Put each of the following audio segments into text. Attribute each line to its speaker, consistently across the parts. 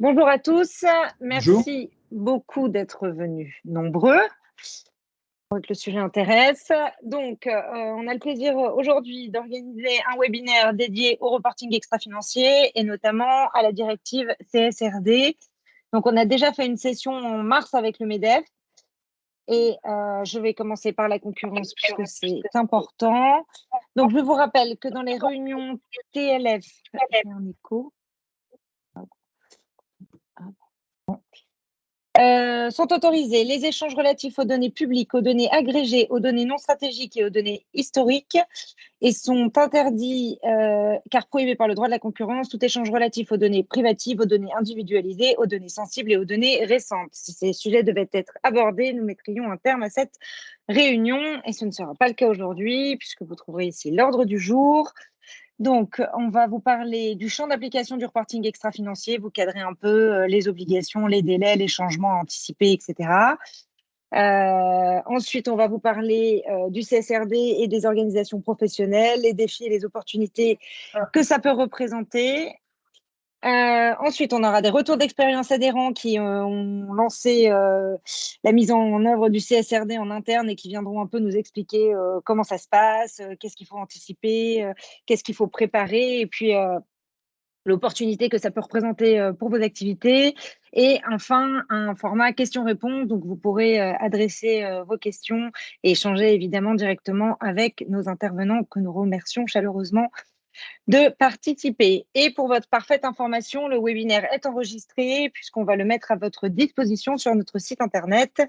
Speaker 1: Bonjour à tous,
Speaker 2: Bonjour.
Speaker 1: merci beaucoup d'être venus nombreux. Que le sujet intéresse. Donc, on a le plaisir aujourd'hui d'organiser un webinaire dédié au reporting extra-financier et notamment à la directive CSRD. Donc, on a déjà fait une session en mars avec le MEDEF et je vais commencer par la concurrence puisque c'est important. Donc, je vous rappelle que dans les réunions TLF, j'ai un écho. Sont autorisés les échanges relatifs aux données publiques, aux données agrégées, aux données non stratégiques et aux données historiques et sont interdits, car prohibés par le droit de la concurrence, tout échange relatif aux données privatives, aux données individualisées, aux données sensibles et aux données récentes. Si ces sujets devaient être abordés, nous mettrions un terme à cette réunion et ce ne sera pas le cas aujourd'hui puisque vous trouverez ici l'ordre du jour. Donc, on va vous parler du champ d'application du reporting extra-financier, vous cadrez un peu les obligations, les délais, les changements anticipés, etc. Ensuite, on va vous parler du CSRD et des organisations professionnelles, les défis et les opportunités que ça peut représenter. Ensuite, on aura des retours d'expérience adhérents qui ont lancé la mise en œuvre du CSRD en interne et qui viendront un peu nous expliquer comment ça se passe, qu'est-ce qu'il faut anticiper, qu'est-ce qu'il faut préparer, et puis l'opportunité que ça peut représenter pour vos activités. Et enfin, un format questions-réponses, donc vous pourrez adresser vos questions et échanger évidemment directement avec nos intervenants que nous remercions chaleureusement de participer. Et pour votre parfaite information, le webinaire est enregistré puisqu'on va le mettre à votre disposition sur notre site internet.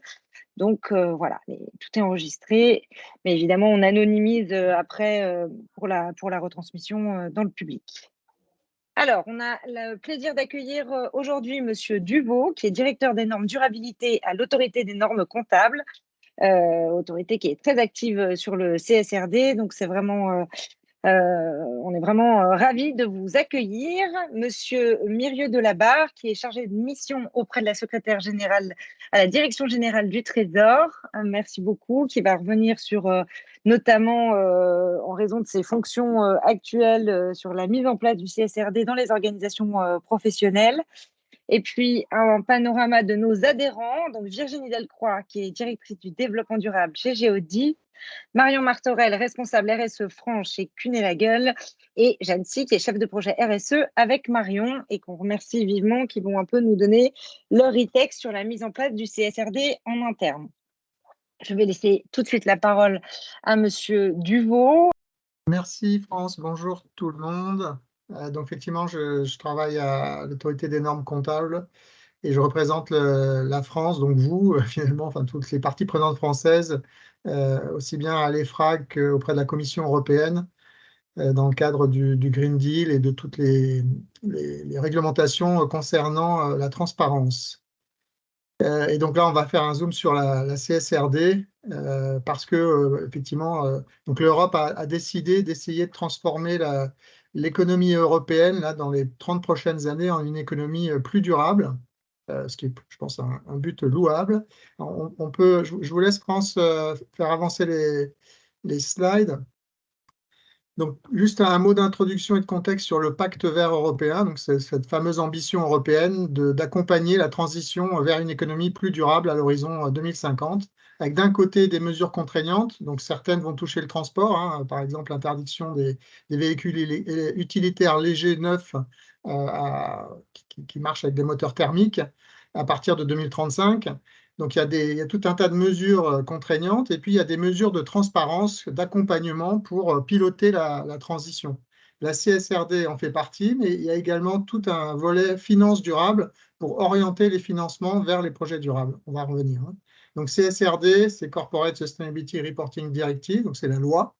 Speaker 1: Donc voilà, tout est enregistré, mais évidemment on anonymise après pour la retransmission dans le public. Alors, on a le plaisir d'accueillir aujourd'hui Monsieur Duvaux, qui est directeur des normes durabilité à l'autorité des normes comptables, autorité qui est très active sur le CSRD. Donc, c'est vraiment on est vraiment ravis de vous accueillir. Monsieur Mirieux Delabarre, qui est chargé de mission auprès de la secrétaire générale à la Direction générale du Trésor. Merci beaucoup, qui va revenir sur notamment en raison de ses fonctions actuelles sur la mise en place du CSRD dans les organisations professionnelles. Et puis, un panorama de nos adhérents. Donc, Virginie Delcroix, qui est directrice du développement durable chez Géodis. Marion Martorell, responsable RSE France chez Cunet-Lagueule, et Jeanne-Cy, qui est chef de projet RSE avec Marion, et qu'on remercie vivement, qui vont un peu nous donner leur e-text sur la mise en place du CSRD en interne. Je vais laisser tout de suite la parole à Monsieur Duvaux.
Speaker 2: Merci France, bonjour tout le monde. Donc effectivement, je travaille à l'autorité des normes comptables et je représente la France, donc vous, finalement, enfin toutes les parties prenantes françaises, aussi bien à l'EFRAG qu'auprès de la Commission européenne, dans le cadre du Green Deal et de toutes les réglementations concernant la transparence. Et donc là, on va faire un zoom sur la CSRD parce que effectivement, donc l'Europe a décidé d'essayer de transformer l'économie européenne là, dans les 30 prochaines années en une économie plus durable, ce qui est, je pense, un but louable. Je vous laisse, France, faire avancer les slides. Donc, juste un mot d'introduction et de contexte sur le pacte vert européen. Donc, c'est cette fameuse ambition européenne d'accompagner la transition vers une économie plus durable à l'horizon 2050, avec d'un côté des mesures contraignantes, donc certaines vont toucher le transport, hein, par exemple l'interdiction des véhicules utilitaires légers neufs qui marchent avec des moteurs thermiques à partir de 2035. Donc, il y a tout un tas de mesures contraignantes et puis il y a des mesures de transparence, d'accompagnement pour piloter la transition. La CSRD en fait partie, mais il y a également tout un volet finance durable pour orienter les financements vers les projets durables. On va revenir. Donc, CSRD, c'est Corporate Sustainability Reporting Directive, donc c'est la loi.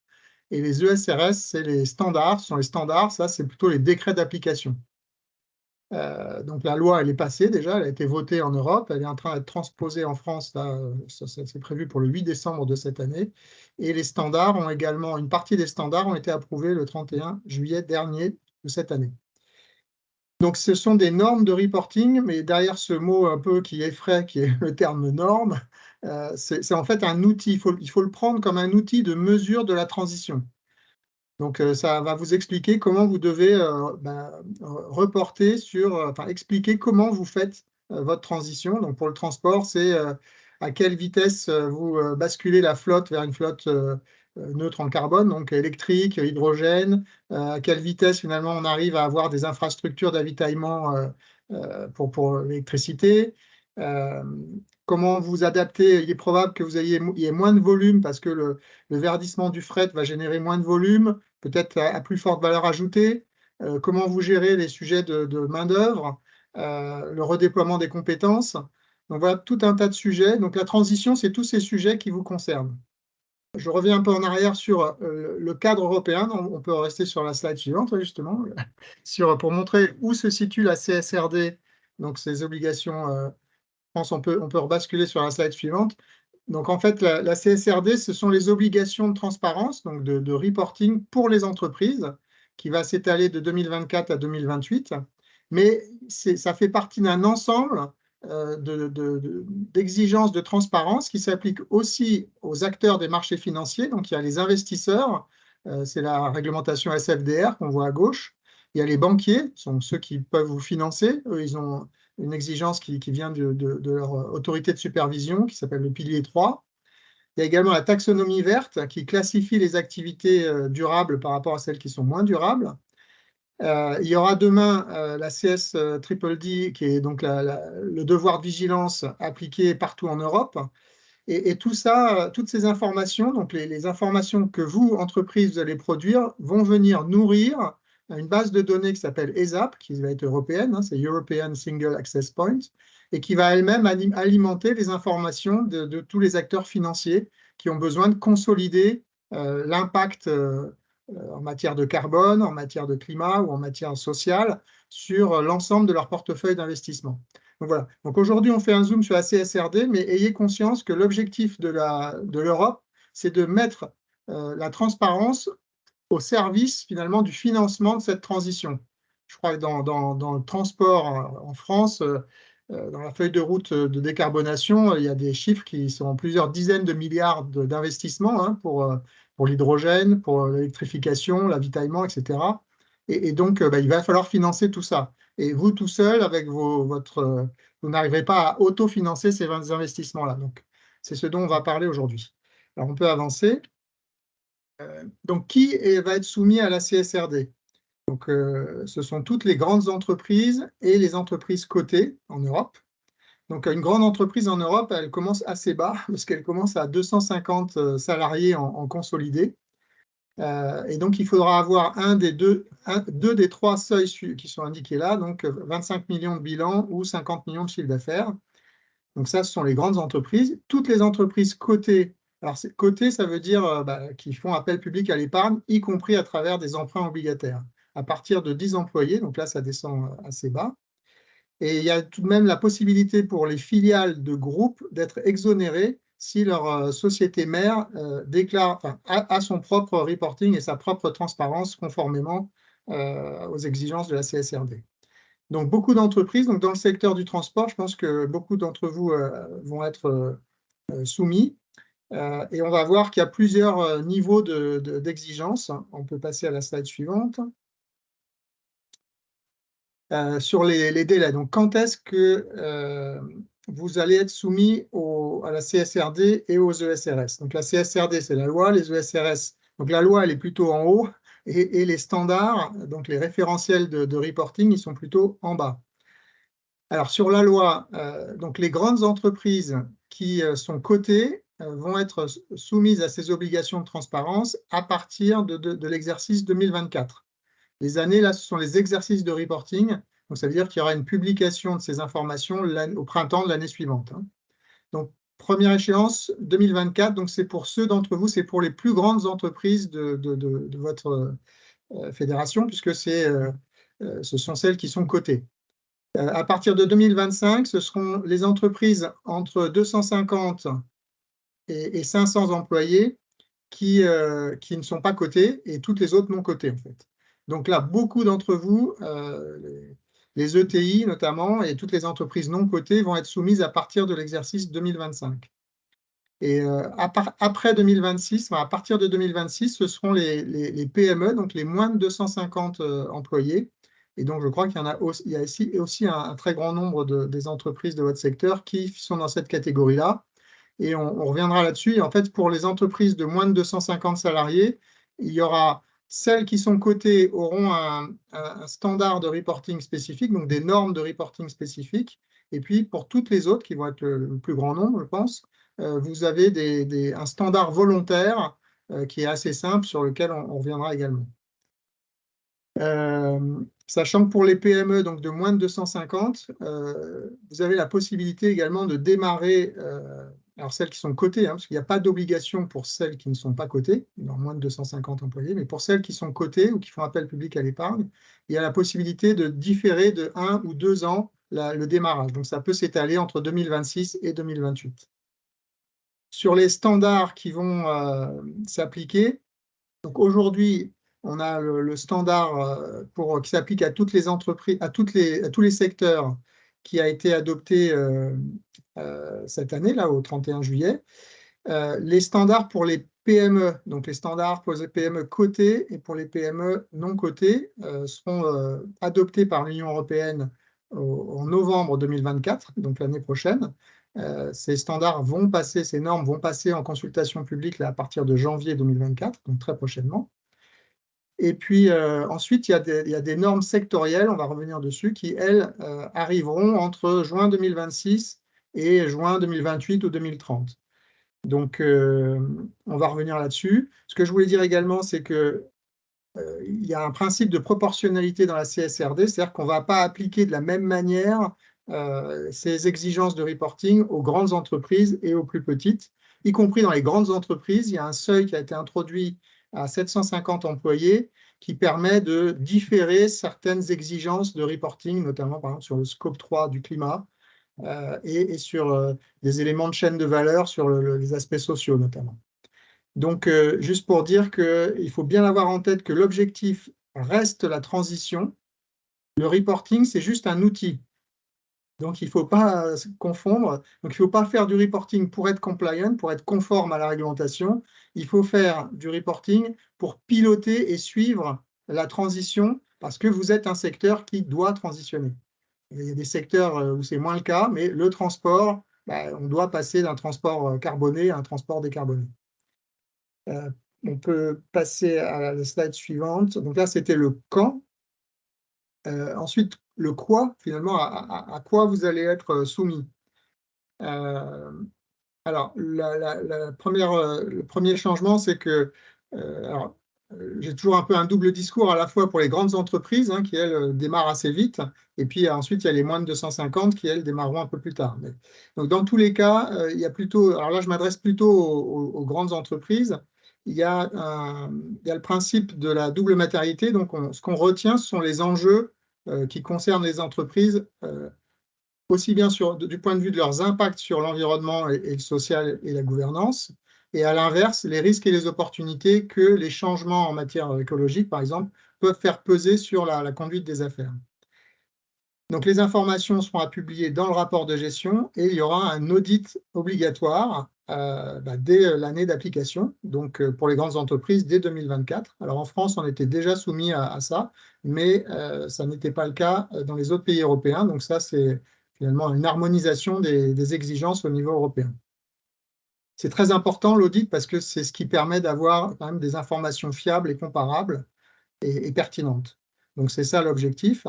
Speaker 2: Et les ESRS, c'est les standards. Ce sont les standards, ça, c'est plutôt les décrets d'application. Donc la loi, elle est passée déjà, elle a été votée en Europe, elle est en train d'être transposée en France, c'est prévu pour le 8 décembre de cette année. Et les standards ont également, une partie des standards ont été approuvés le 31 juillet dernier de cette année. Donc ce sont des normes de reporting, mais derrière ce mot un peu qui effraie, qui est le terme norme, c'est en fait un outil, il faut le prendre comme un outil de mesure de la transition. Donc, ça va vous expliquer comment vous devez reporter enfin, expliquer comment vous faites votre transition. Donc, pour le transport, c'est à quelle vitesse vous basculez la flotte vers une flotte neutre en carbone, donc électrique, hydrogène, à quelle vitesse finalement on arrive à avoir des infrastructures d'avitaillement pour l'électricité. Euh, Comment vous adapter? Il est probable que il y ait moins de volume parce que le verdissement du fret va générer moins de volume, peut-être à plus forte valeur ajoutée. Comment vous gérez les sujets de main-d'œuvre, le redéploiement des compétences. Donc voilà, tout un tas de sujets. Donc la transition, c'est tous ces sujets qui vous concernent. Je reviens un peu en arrière sur le cadre européen. On peut rester sur la slide suivante, justement, pour montrer où se situe la CSRD, donc ces obligations. Je pense qu'on peut rebasculer sur la slide suivante. Donc, en fait, la CSRD, ce sont les obligations de transparence, donc de reporting pour les entreprises, qui va s'étaler de 2024 à 2028. Mais ça fait partie d'un ensemble d'exigences de transparence qui s'appliquent aussi aux acteurs des marchés financiers. Donc, il y a les investisseurs, c'est la réglementation SFDR qu'on voit à gauche. Il y a les banquiers, ce sont ceux qui peuvent vous financer. Eux, ils ont une exigence qui vient de leur autorité de supervision, qui s'appelle le pilier 3. Il y a également la taxonomie verte, qui classifie les activités durables par rapport à celles qui sont moins durables. Il y aura demain la CS Triple D, qui est donc le devoir de vigilance appliqué partout en Europe. Et tout ça, toutes ces informations, donc les informations que vous, entreprise, vous allez produire, vont venir nourrir une base de données qui s'appelle ESAP, qui va être européenne, c'est European Single Access Point, et qui va elle-même alimenter les informations de tous les acteurs financiers qui ont besoin de consolider l'impact en matière de carbone, en matière de climat ou en matière sociale sur l'ensemble de leur portefeuille d'investissement. Donc voilà. Donc aujourd'hui, on fait un zoom sur la CSRD, mais ayez conscience que l'objectif de l'Europe, c'est de mettre la transparence au service finalement du financement de cette transition. Je crois que dans le transport en France, dans la feuille de route de décarbonation, il y a des chiffres qui sont en plusieurs dizaines de milliards d'investissements pour l'hydrogène, pour l'électrification, l'avitaillement, etc. Et donc, il va falloir financer tout ça. Et vous, tout seul, avec vous n'arriverez pas à autofinancer ces investissements-là. Donc, c'est ce dont on va parler aujourd'hui. Alors, on peut avancer. Donc, qui va être soumis à la CSRD? Donc, ce sont toutes les grandes entreprises et les entreprises cotées en Europe. Donc, une grande entreprise en Europe, elle commence assez bas, parce qu'elle commence à 250 salariés en consolidé. Et donc, il faudra avoir deux des trois seuils qui sont indiqués là, donc 25 millions de bilan ou 50 millions de chiffre d'affaires. Donc ça, ce sont les grandes entreprises. Toutes les entreprises cotées, alors cotées, ça veut dire qui font appel public à l'épargne, y compris à travers des emprunts obligataires. À partir de 10 employés, donc là, ça descend assez bas. Et il y a tout de même la possibilité pour les filiales de groupes d'être exonérées si leur société mère déclare, a son propre reporting et sa propre transparence conformément aux exigences de la CSRD. Donc, beaucoup d'entreprises, donc dans le secteur du transport, je pense que beaucoup d'entre vous vont être soumis. Et on va voir qu'il y a plusieurs niveaux d'exigence. On peut passer à la slide suivante. Sur les délais. Donc, quand est-ce que vous allez être soumis à la CSRD et aux ESRS? Donc, la CSRD, c'est la loi, les ESRS. Donc, la loi, elle est plutôt en haut et les standards, donc les référentiels de reporting, ils sont plutôt en bas. Alors, sur la loi, donc les grandes entreprises qui sont cotées vont être soumises à ces obligations de transparence à partir de l'exercice 2024. Les années, là, ce sont les exercices de reporting. Donc, ça veut dire qu'il y aura une publication de ces informations au printemps de l'année suivante. Donc, première échéance, 2024. Donc, c'est pour ceux d'entre vous, c'est pour les plus grandes entreprises de votre fédération, puisque ce sont celles qui sont cotées. À partir de 2025, ce seront les entreprises entre 250 et 500 employés qui ne sont pas cotées et toutes les autres non cotées, en fait. Donc là, beaucoup d'entre vous, les ETI notamment, et toutes les entreprises non cotées vont être soumises à partir de l'exercice 2025. Et après 2026, à partir de 2026, ce seront les PME, donc les moins de 250 employés. Et donc, je crois qu'il y en a aussi, il y a aussi un très grand nombre des entreprises de votre secteur qui sont dans cette catégorie-là. Et on reviendra là-dessus. Et en fait, pour les entreprises de moins de 250 salariés, il y aura celles qui sont cotées auront un standard de reporting spécifique, donc des normes de reporting spécifiques. Et puis, pour toutes les autres, qui vont être le plus grand nombre, je pense, vous avez un standard volontaire qui est assez simple, sur lequel on reviendra également. Sachant que pour les PME donc de moins de 250, vous avez la possibilité également de démarrer, alors celles qui sont cotées, parce qu'il n'y a pas d'obligation pour celles qui ne sont pas cotées, dans moins de 250 employés, mais pour celles qui sont cotées ou qui font appel public à l'épargne, il y a la possibilité de différer de 1 ou 2 ans le démarrage. Donc ça peut s'étaler entre 2026 et 2028. Sur les standards qui vont s'appliquer, donc aujourd'hui, on a le standard qui s'applique à toutes les entreprises, à tous les secteurs, qui a été adopté cette année, là, au 31 juillet. Les standards pour les PME, donc les standards pour les PME cotées et pour les PME non cotées, seront adoptés par l'Union européenne en novembre 2024, donc l'année prochaine. Ces standards vont passer, ces normes vont passer en consultation publique là, à partir de janvier 2024, donc très prochainement. Et puis ensuite, il y a des normes sectorielles, on va revenir dessus, qui, elles, arriveront entre juin 2026 et juin 2028 ou 2030. Donc, on va revenir là-dessus. Ce que je voulais dire également, c'est que il y a un principe de proportionnalité dans la CSRD, c'est-à-dire qu'on ne va pas appliquer de la même manière ces exigences de reporting aux grandes entreprises et aux plus petites, y compris dans les grandes entreprises. Il y a un seuil qui a été introduit à 750 employés qui permet de différer certaines exigences de reporting, notamment par exemple sur le scope 3 du climat et sur des éléments de chaîne de valeur, sur les aspects sociaux notamment. Donc, juste pour dire qu'il faut bien avoir en tête que l'objectif reste la transition. Le reporting, c'est juste un outil. Donc, il ne faut pas confondre. Donc, il ne faut pas faire du reporting pour être compliant, pour être conforme à la réglementation. Il faut faire du reporting pour piloter et suivre la transition parce que vous êtes un secteur qui doit transitionner. Il y a des secteurs où c'est moins le cas, mais le transport, on doit passer d'un transport carboné à un transport décarboné. On peut passer à la slide suivante. Donc là, c'était le quand. Ensuite, le quoi, finalement, à quoi vous allez être soumis. Alors, le premier changement, c'est que j'ai toujours un peu un double discours à la fois pour les grandes entreprises qui, elles, démarrent assez vite, et puis ensuite, il y a les moins de 250 qui, elles, démarreront un peu plus tard. Donc, dans tous les cas, il y a plutôt, alors là, je m'adresse plutôt aux grandes entreprises. Il y a le principe de la double matérialité. Donc, ce qu'on retient, ce sont les enjeux qui concernent les entreprises, aussi bien du point de vue de leurs impacts sur l'environnement et le social et la gouvernance, et à l'inverse, les risques et les opportunités que les changements en matière écologique, par exemple, peuvent faire peser sur la conduite des affaires. Donc, les informations seront à publier dans le rapport de gestion et il y aura un audit obligatoire dès l'année d'application, donc pour les grandes entreprises dès 2024. Alors, en France, on était déjà soumis à ça, mais ça n'était pas le cas dans les autres pays européens. Donc, ça, c'est finalement une harmonisation des exigences au niveau européen. C'est très important l'audit parce que c'est ce qui permet d'avoir quand même des informations fiables et comparables et pertinentes. Donc, c'est ça l'objectif.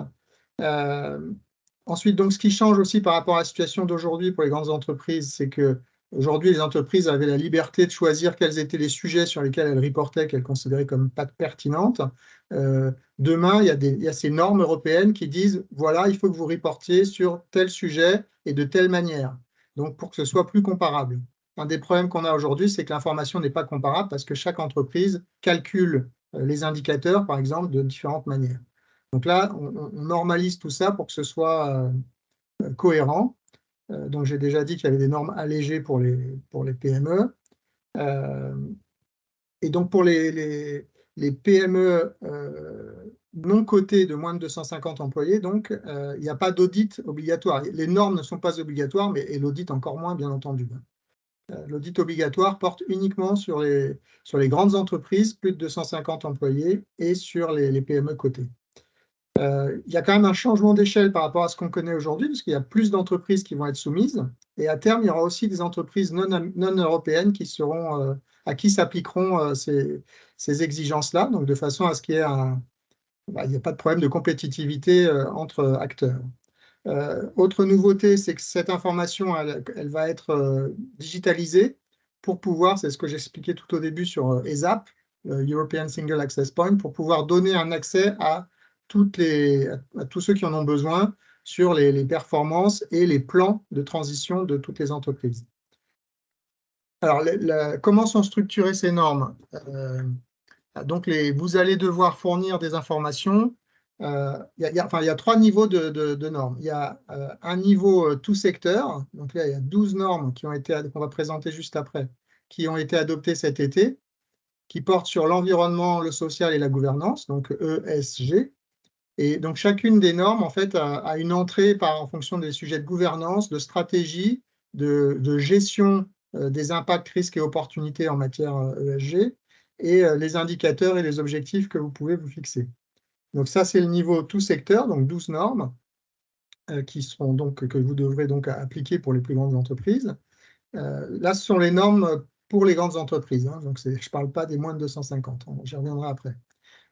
Speaker 2: Ensuite, donc, ce qui change aussi par rapport à la situation d'aujourd'hui pour les grandes entreprises, c'est que aujourd'hui, les entreprises avaient la liberté de choisir quels étaient les sujets sur lesquels elles reportaient, qu'elles considéraient comme pas pertinentes. Demain, il y a ces normes européennes qui disent, voilà, il faut que vous reportiez sur tel sujet et de telle manière, donc pour que ce soit plus comparable. Un des problèmes qu'on a aujourd'hui, c'est que l'information n'est pas comparable parce que chaque entreprise calcule les indicateurs, par exemple, de différentes manières. Donc là, on normalise tout ça pour que ce soit cohérent. Donc j'ai déjà dit qu'il y avait des normes allégées pour les PME. Et donc pour les PME non cotées de moins de 250 employés, donc il n'y a pas d'audit obligatoire. Les normes ne sont pas obligatoires, mais l'audit encore moins, bien entendu. L'audit obligatoire porte uniquement sur les grandes entreprises, plus de 250 employés, et sur les PME cotées. Il y a quand même un changement d'échelle par rapport à ce qu'on connaît aujourd'hui, parce qu'il y a plus d'entreprises qui vont être soumises, et à terme, il y aura aussi des entreprises non européennes à qui s'appliqueront ces exigences-là, donc de façon à ce qu'il y ait il n'y a pas de problème de compétitivité entre acteurs. Autre nouveauté, c'est que cette information, elle va être digitalisée pour pouvoir, c'est ce que j'expliquais tout au début sur ESAP, European Single Access Point, pour pouvoir donner un accès à tous ceux qui en ont besoin sur les performances et les plans de transition de toutes les entreprises. Alors, comment sont structurées ces normes? Donc, vous allez devoir fournir des informations. Il y a 3 niveaux de normes. Il y a un niveau tout secteur. Donc là, il y a 12 normes qu'on va présenter juste après, qui ont été adoptées cet été, qui portent sur l'environnement, le social et la gouvernance, donc ESG. Et donc, chacune des normes, en fait, a une entrée en fonction des sujets de gouvernance, de stratégie, de gestion des impacts, risques et opportunités en matière ESG, et les indicateurs et les objectifs que vous pouvez vous fixer. Donc ça, c'est le niveau tout secteur, donc 12 normes que vous devrez donc appliquer pour les plus grandes entreprises. Là, ce sont les normes pour les grandes entreprises, hein, donc je ne parle pas des moins de 250, j'y reviendrai après.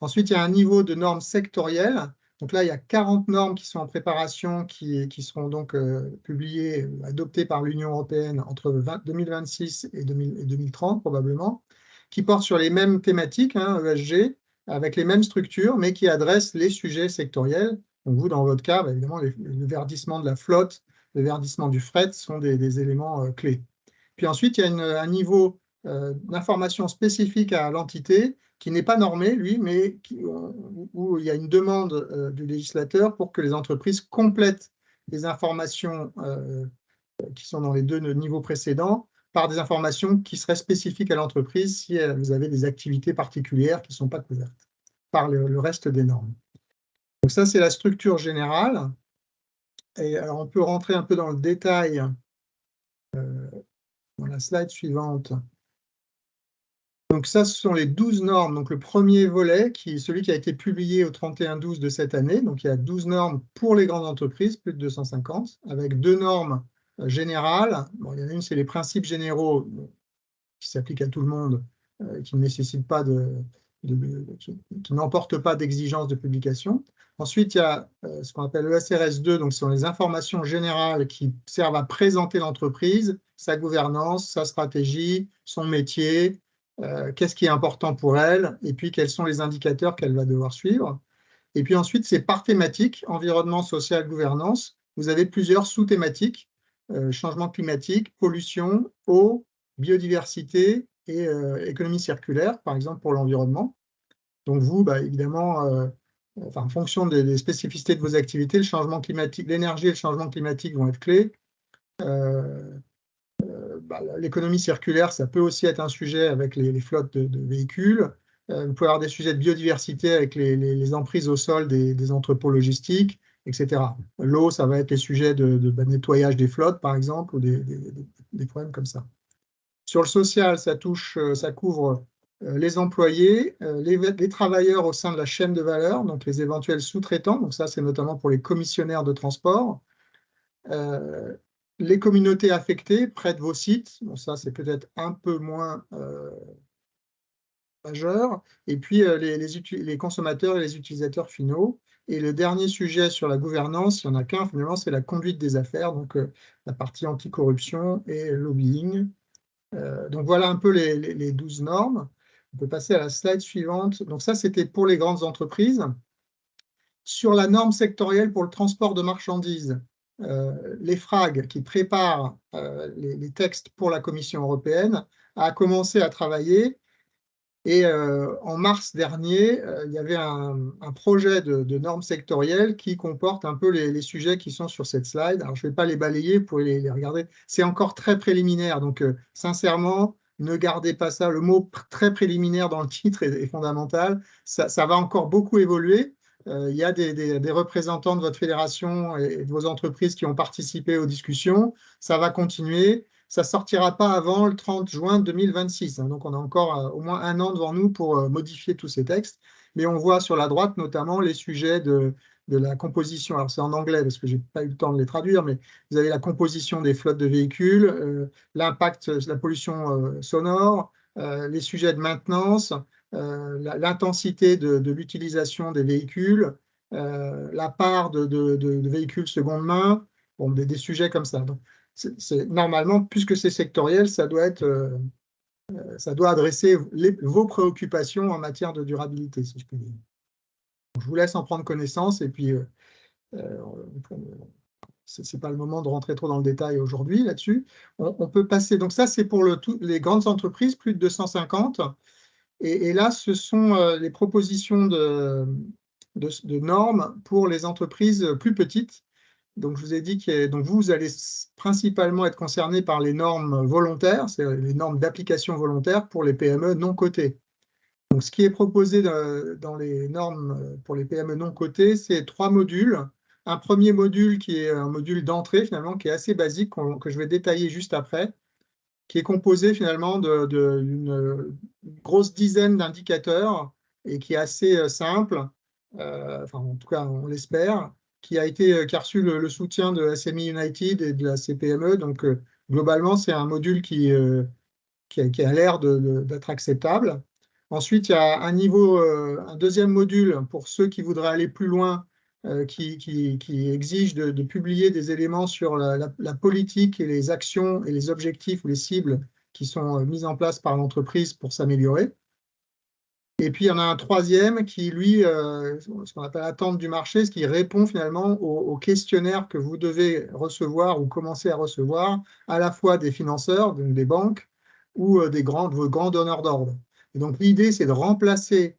Speaker 2: Ensuite, il y a un niveau de normes sectorielles. Donc là, il y a 40 normes qui sont en préparation, qui seront donc publiées, adoptées par l'Union européenne entre 2026 et 2030 probablement, qui portent sur les mêmes thématiques, hein, ESG, avec les mêmes structures, mais qui adressent les sujets sectoriels. Donc vous, dans votre cas, évidemment, le verdissement de la flotte, le verdissement du fret sont des éléments clés. Puis ensuite, il y a un niveau d'information spécifique à l'entité qui n'est pas normé, lui, mais où il y a une demande du législateur pour que les entreprises complètent les informations qui sont dans les 2 niveaux précédents par des informations qui seraient spécifiques à l'entreprise si vous avez des activités particulières qui ne sont pas couvertes par le reste des normes. Donc ça, c'est la structure générale. Et alors, on peut rentrer un peu dans le détail dans la slide suivante. Donc ça, ce sont les 12 normes. Donc le premier volet, celui qui a été publié au 31/12 de cette année. Donc il y a 12 normes pour les grandes entreprises, plus de 250, avec 2 normes générales. Bon, il y en a une, c'est les principes généraux qui s'appliquent à tout le monde, qui ne nécessitent pas qui n'emportent pas d'exigence de publication. Ensuite, il y a ce qu'on appelle le SRS2, donc ce sont les informations générales qui servent à présenter l'entreprise, sa gouvernance, sa stratégie, son métier, qu'est-ce qui est important pour elle, et puis quels sont les indicateurs qu'elle va devoir suivre. Et puis ensuite, c'est par thématique, environnement, social, gouvernance. Vous avez plusieurs sous-thématiques, changement climatique, pollution, eau, biodiversité et économie circulaire, par exemple pour l'environnement. Donc vous, évidemment, en fonction des spécificités de vos activités, le changement climatique, l'énergie et le changement climatique vont être clés. L'économie circulaire, ça peut aussi être un sujet avec les flottes de véhicules. Vous pouvez avoir des sujets de biodiversité avec les emprises au sol des entrepôts logistiques, etc. L'eau, ça va être les sujets de nettoyage des flottes, par exemple, ou des problèmes comme ça. Sur le social, ça couvre les employés, les travailleurs au sein de la chaîne de valeur, donc les éventuels sous-traitants, donc ça c'est notamment pour les commissionnaires de transport, les communautés affectées près de vos sites, bon, ça c'est peut-être un peu moins majeur, et puis les consommateurs et les utilisateurs finaux. Et le dernier sujet sur la gouvernance, il n'y en a qu'un finalement, c'est la conduite des affaires, donc la partie anticorruption et lobbying. Donc voilà un peu les 12 normes. On peut passer à la slide suivante. Donc ça, c'était pour les grandes entreprises. Sur la norme sectorielle pour le transport de marchandises, l'EFRAG, qui prépare les textes pour la Commission européenne, a commencé à travailler. Et en mars dernier, il y avait un projet de normes sectorielles qui comporte un peu les sujets qui sont sur cette slide. Alors, je ne vais pas les balayer, vous pouvez les regarder. C'est encore très préliminaire, donc sincèrement, ne gardez pas ça. Le mot très préliminaire dans le titre est fondamental. Ça va encore beaucoup évoluer. Il y a des représentants de votre fédération et de vos entreprises qui ont participé aux discussions. Ça va continuer. ça ne sortira pas avant le 30 juin 2026. Hein. Donc, on a encore au moins un an devant nous pour modifier tous ces textes. Mais on voit sur la droite notamment les sujets de la composition. Alors, c'est en anglais parce que je n'ai pas eu le temps de les traduire, mais vous avez la composition des flottes de véhicules, l'impact, la pollution sonore, les sujets de maintenance, l'intensité de l'utilisation des véhicules, la part de véhicules seconde main, bon, des sujets comme ça. Donc, normalement, puisque c'est sectoriel, ça doit adresser vos préoccupations en matière de durabilité, si je puis dire. Je vous laisse en prendre connaissance et puis ce n'est pas le moment de rentrer trop dans le détail aujourd'hui là-dessus. On peut passer, donc ça c'est pour les grandes entreprises, plus de 250. Et là, ce sont les propositions de normes pour les entreprises plus petites. Donc, je vous ai dit que donc vous allez principalement être concerné par les normes volontaires, c'est les normes d'application volontaire pour les PME non cotées. Donc, ce qui est proposé dans les normes pour les PME non cotées, c'est 3 modules. Un premier module qui est un module d'entrée, finalement, qui est assez basique, que je vais détailler juste après, qui est composé finalement d'une grosse dizaine d'indicateurs et qui est assez simple, enfin en tout cas on l'espère, qui a reçu le soutien de SME United et de la CPME. Donc globalement c'est un module qui a l'air d'être acceptable. Ensuite il y a un deuxième module pour ceux qui voudraient aller plus loin, qui exige de publier des éléments sur la politique et les actions et les objectifs ou les cibles qui sont mises en place par l'entreprise pour s'améliorer. Et puis, il y en a un troisième qui, lui, ce qu'on appelle l'attente du marché, ce qui répond finalement aux questionnaires que vous devez recevoir ou commencer à recevoir, à la fois des financeurs, donc des banques, ou vos grands donneurs d'ordre. Et donc, l'idée, c'est de remplacer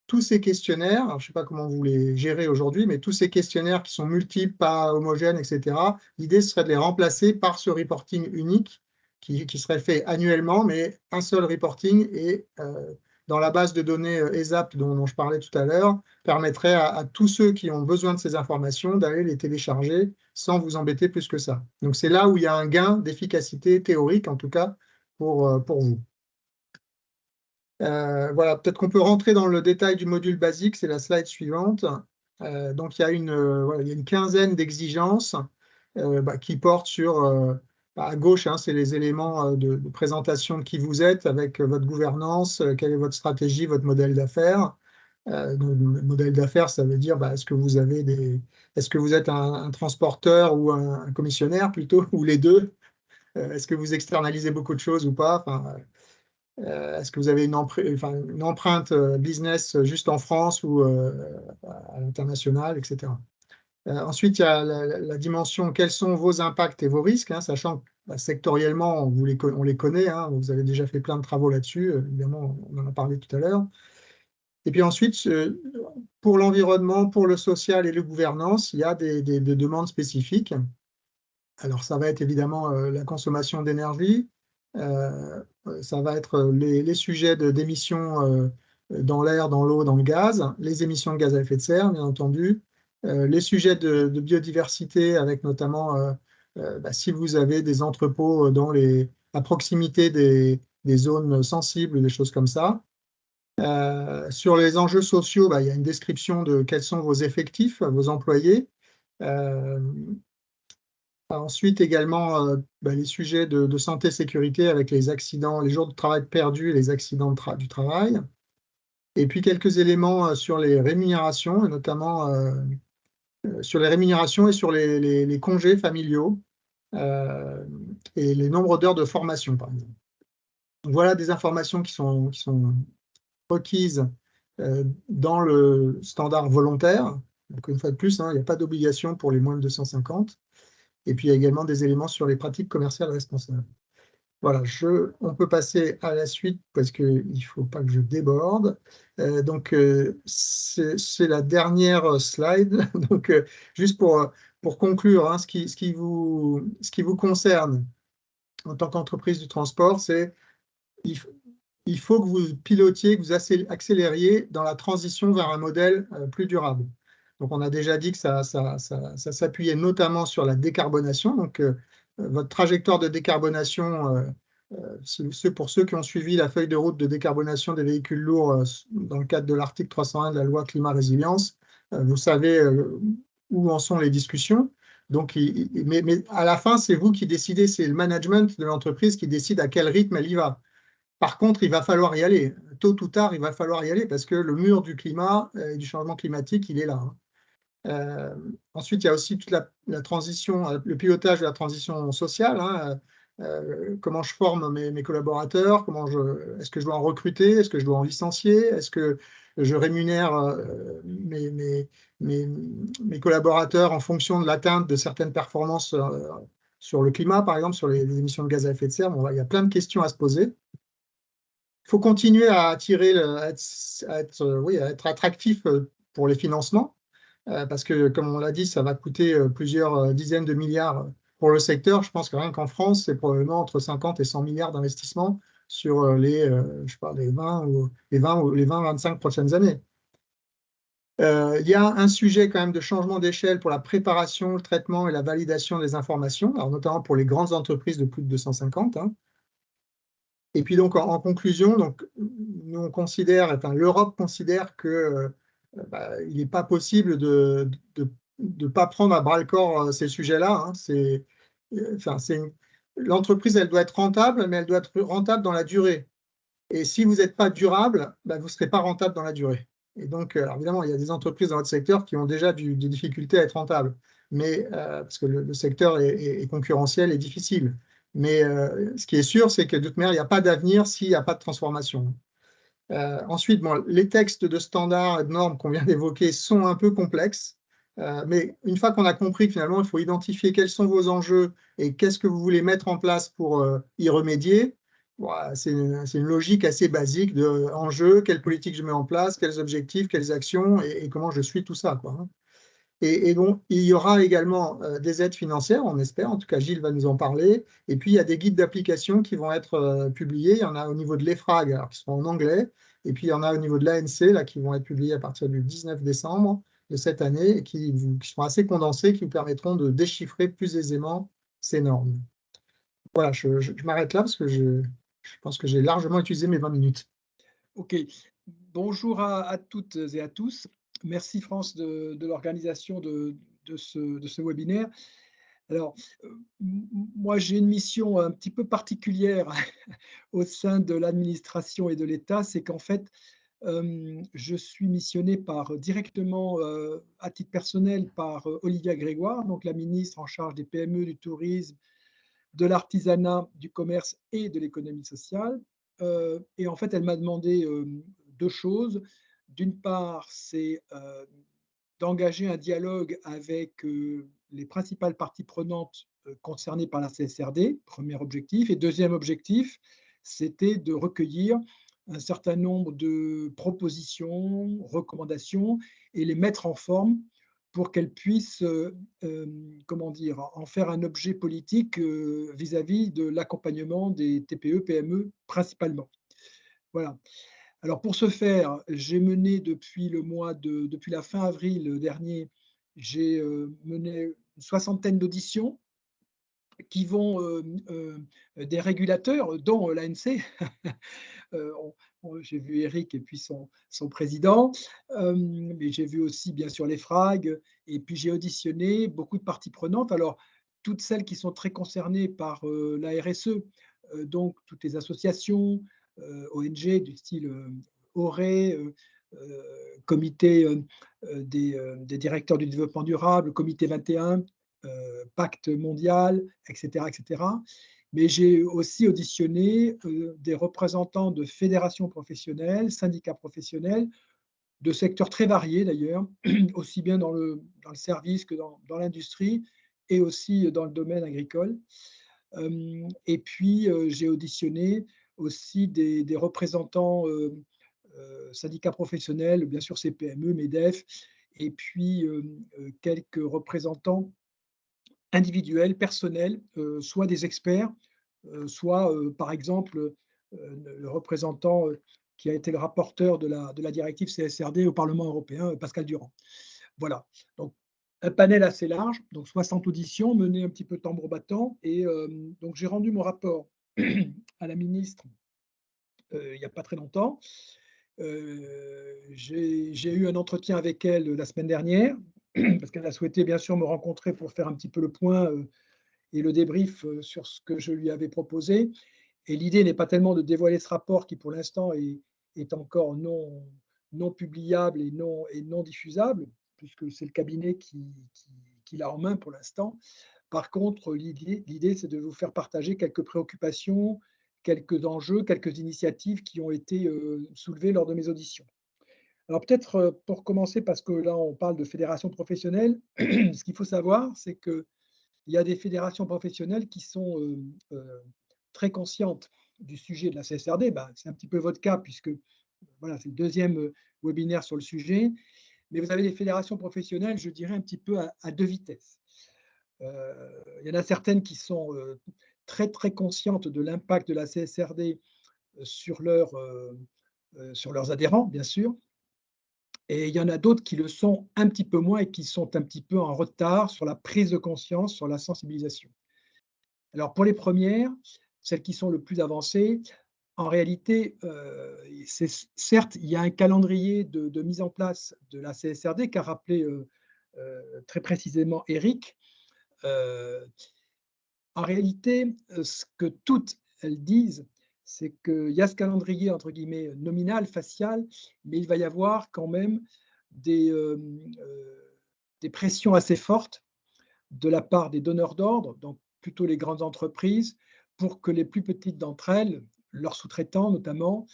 Speaker 2: tous ces questionnaires, alors je ne sais pas comment vous les gérez aujourd'hui, mais tous ces questionnaires qui sont multiples, pas homogènes, etc., l'idée serait de les remplacer par ce reporting unique qui serait fait annuellement, mais un seul reporting et dans la base de données ESAP dont je parlais tout à l'heure, permettrait à tous ceux qui ont besoin de ces informations d'aller les télécharger sans vous embêter plus que ça. Donc c'est là où il y a un gain d'efficacité théorique, en tout cas, pour vous. Voilà, peut-être qu'on peut rentrer dans le détail du module basique, c'est la slide suivante. Donc, il y a une quinzaine d'exigences qui portent sur, à gauche, hein, c'est les éléments de présentation de qui vous êtes avec votre gouvernance, quelle est votre stratégie, votre modèle d'affaires. Donc, le modèle d'affaires, ça veut dire est-ce que vous êtes un transporteur ou un commissionnaire plutôt, ou les deux? Est-ce que vous externalisez beaucoup de choses ou pas? Enfin, est-ce que vous avez une empreinte business juste en France ou à l'international, etc. Ensuite, il y a la dimension quels sont vos impacts et vos risques, hein, sachant que sectoriellement, on les connaît, hein, vous avez déjà fait plein de travaux là-dessus, évidemment, on en a parlé tout à l'heure. Et puis ensuite, pour l'environnement, pour le social et la gouvernance, il y a des demandes spécifiques. Alors, ça va être évidemment la consommation d'énergie, ça va être les sujets d'émissions dans l'air, dans l'eau, dans le gaz, les émissions de gaz à effet de serre, bien entendu, les sujets de biodiversité, avec notamment si vous avez des entrepôts à proximité des zones sensibles, des choses comme ça. Sur les enjeux sociaux, il y a une description de quels sont vos effectifs, vos employés. Ensuite, également, les sujets de santé-sécurité avec les accidents, les jours de travail perdus et les accidents du travail. Et puis, quelques éléments sur les rémunérations, et notamment sur les rémunérations et sur les congés familiaux et les nombres d'heures de formation, par exemple. Donc, voilà des informations qui sont requises dans le standard volontaire. Donc, une fois de plus, hein, il n'y a pas d'obligation pour les moins de 250. Et puis, il y a également des éléments sur les pratiques commerciales responsables. Voilà, on peut passer à la suite parce qu'il ne faut pas que je déborde. Donc, c'est la dernière slide. Donc, juste pour conclure, hein, ce qui vous concerne en tant qu'entreprise du transport, c'est il faut que vous pilotiez, que vous accélériez dans la transition vers un modèle plus durable. Donc, on a déjà dit que ça s'appuyait notamment sur la décarbonation. Donc, votre trajectoire de décarbonation, pour ceux qui ont suivi la feuille de route de décarbonation des véhicules lourds dans le cadre de l'article 301 de la loi Climat Résilience, vous savez où en sont les discussions. Donc, mais à la fin, c'est vous qui décidez, c'est le management de l'entreprise qui décide à quel rythme elle y va. Par contre, il va falloir y aller. Tôt ou tard, il va falloir y aller parce que le mur du climat et du changement climatique, il est là. Ensuite, il y a aussi toute la transition, le pilotage de la transition sociale. Comment je forme mes collaborateurs, est-ce que je dois en recruter, est-ce que je dois en licencier, est-ce que je rémunère mes collaborateurs en fonction de l'atteinte de certaines performances sur le climat, par exemple, sur les émissions de gaz à effet de serre. Bon, il y a plein de questions à se poser. Il faut continuer à attirer, oui, à être attractif pour les financements. Parce que, comme on l'a dit, ça va coûter plusieurs dizaines de milliards pour le secteur. Je pense que rien qu'en France, c'est probablement entre 50 et 100 milliards d'investissements sur je sais pas, les 20 ou les 25 prochaines années. Il y a un sujet quand même de changement d'échelle pour la préparation, le traitement et la validation des informations, alors notamment pour les grandes entreprises de plus de 250. Et puis donc en conclusion, donc, nous on considère, enfin, l'Europe considère que il n'est pas possible de ne pas prendre à bras-le-corps ces sujets-là. L'entreprise, elle doit être rentable, mais elle doit être rentable dans la durée. Et si vous n'êtes pas durable, vous ne serez pas rentable dans la durée. Et donc, alors évidemment, il y a des entreprises dans votre secteur qui ont déjà des difficultés à être rentables, mais, parce que le secteur est concurrentiel et difficile. Mais ce qui est sûr, c'est que de toute manière, il n'y a pas d'avenir s'il n'y a pas de transformation. Ensuite, bon, les textes de standards et de normes qu'on vient d'évoquer sont un peu complexes, mais une fois qu'on a compris que finalement, il faut identifier quels sont vos enjeux et qu'est-ce que vous voulez mettre en place pour y remédier, voilà, c'est une logique assez basique de enjeux, quelle politique je mets en place, quels objectifs, quelles actions et comment je suis tout ça, quoi. Et donc, il y aura également des aides financières, on espère, en tout cas Gilles va nous en parler. Et puis, il y a des guides d'application qui vont être publiés. Il y en a au niveau de l'EFRAG, alors, qui seront en anglais. Et puis, il y en a au niveau de l'ANC, là, qui vont être publiés à partir du 19 décembre de cette année, et qui sont assez condensés, qui vous permettront de déchiffrer plus aisément ces normes. Voilà, je m'arrête là parce que je pense que j'ai largement utilisé mes 20 minutes.
Speaker 3: OK. Bonjour à toutes et à tous. Merci France de l'organisation de ce webinaire. Alors, moi j'ai une mission un petit peu particulière au sein de l'administration et de l'État, c'est qu'en fait, je suis missionné directement, à titre personnel, par Olivia Grégoire, donc la ministre en charge des PME, du tourisme, de l'artisanat, du commerce et de l'économie sociale. Et en fait, elle m'a demandé deux choses. D'une part, c'est d'engager un dialogue avec les principales parties prenantes concernées par la CSRD, premier objectif. Et deuxième objectif, c'était de recueillir un certain nombre de propositions, recommandations et les mettre en forme pour qu'elles puissent comment dire, en faire un objet politique vis-à-vis de l'accompagnement des TPE, PME principalement. Voilà. Alors pour ce faire, j'ai mené depuis la fin avril dernier, j'ai mené une soixantaine d'auditions qui vont des régulateurs, dont l'ANC. J'ai vu Eric et puis son président, mais j'ai vu aussi bien sûr les FRAG, et puis j'ai auditionné beaucoup de parties prenantes. Alors, toutes celles qui sont très concernées par la RSE, donc toutes les associations, ONG du style ORE, comité des directeurs du développement durable, comité 21, pacte mondial, etc., etc. Mais j'ai aussi auditionné des représentants de fédérations professionnelles, syndicats professionnels, de secteurs très variés d'ailleurs, aussi bien dans le service que dans l'industrie et aussi dans le domaine agricole. Et puis, j'ai auditionné aussi des représentants syndicats professionnels, bien sûr CPME, MEDEF, et puis quelques représentants individuels, personnels, soit des experts, soit par exemple le représentant qui a été le rapporteur de la directive CSRD au Parlement européen, Pascal Durand. Voilà. Donc, un panel assez large, donc 60 auditions menées un petit peu tambour battant. Et donc, j'ai rendu mon rapport à la ministre il n'y a pas très longtemps. J'ai eu un entretien avec elle la semaine dernière, parce qu'elle a souhaité bien sûr me rencontrer pour faire un petit peu le point et le débrief sur ce que je lui avais proposé. Et l'idée n'est pas tellement de dévoiler ce rapport qui, pour l'instant, est encore non publiable et non diffusable, puisque c'est le cabinet qui l'a en main pour l'instant. Par contre, l'idée, c'est de vous faire partager quelques préoccupations, quelques enjeux, quelques initiatives qui ont été soulevées lors de mes auditions. Alors peut-être pour commencer, parce que là, on parle de fédération professionnelle, ce qu'il faut savoir, c'est qu'il y a des fédérations professionnelles qui sont très conscientes du sujet de la CSRD. Ben, c'est un petit peu votre cas, puisque voilà, c'est le deuxième webinaire sur le sujet. Mais vous avez des fédérations professionnelles, je dirais, un petit peu à deux vitesses. Il y en a certaines qui sont très, très conscientes de l'impact de la CSRD sur leurs adhérents, bien sûr. Et il y en a d'autres qui le sont un petit peu moins et qui sont un petit peu en retard sur la prise de conscience, sur la sensibilisation. Alors, pour les premières, celles qui sont le plus avancées, en réalité, certes, il y a un calendrier de mise en place de la CSRD qu'a rappelé très précisément Eric. En réalité, ce que toutes elles disent, c'est qu'il y a ce calendrier, entre guillemets, nominal, facial, mais il va y avoir quand même des pressions assez fortes de la part des donneurs d'ordre, donc plutôt les grandes entreprises, pour que les plus petites d'entre elles, leurs sous-traitants notamment,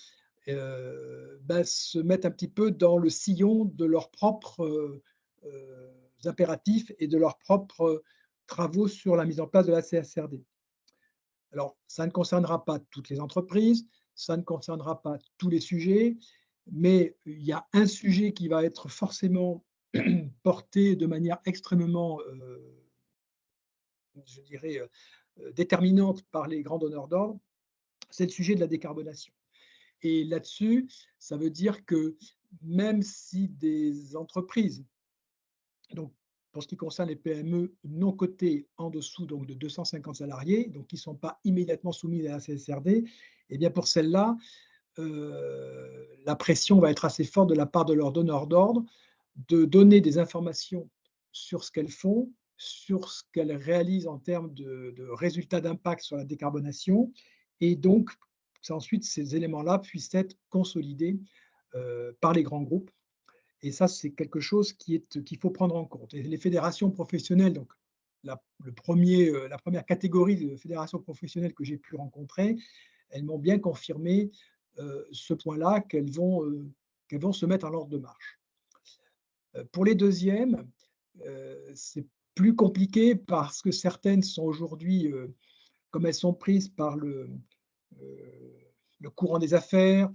Speaker 3: se mettent un petit peu dans le sillon de leurs propres impératifs et de leurs propres travaux sur la mise en place de la CSRD. Alors, ça ne concernera pas toutes les entreprises, ça ne concernera pas tous les sujets, mais il y a un sujet qui va être forcément porté de manière extrêmement, je dirais, déterminante par les grands donneurs d'ordre, c'est le sujet de la décarbonation. Et là-dessus, ça veut dire que même si des entreprises, donc pour ce qui concerne les PME non cotées en dessous donc de 250 salariés, donc qui ne sont pas immédiatement soumises à la CSRD, eh bien pour celles-là, la pression va être assez forte de la part de leurs donneurs d'ordre de donner des informations sur ce qu'elles font, sur ce qu'elles réalisent en termes de résultats d'impact sur la décarbonation, et donc ensuite ces éléments-là puissent être consolidés par les grands groupes. Et ça, c'est quelque chose qu'il faut prendre en compte. Et les fédérations professionnelles, donc la première catégorie de fédérations professionnelles que j'ai pu rencontrer, elles m'ont bien confirmé ce point-là, qu'elles vont se mettre en ordre de marche. Pour les deuxièmes, c'est plus compliqué parce que certaines sont aujourd'hui, comme elles sont prises par le courant des affaires,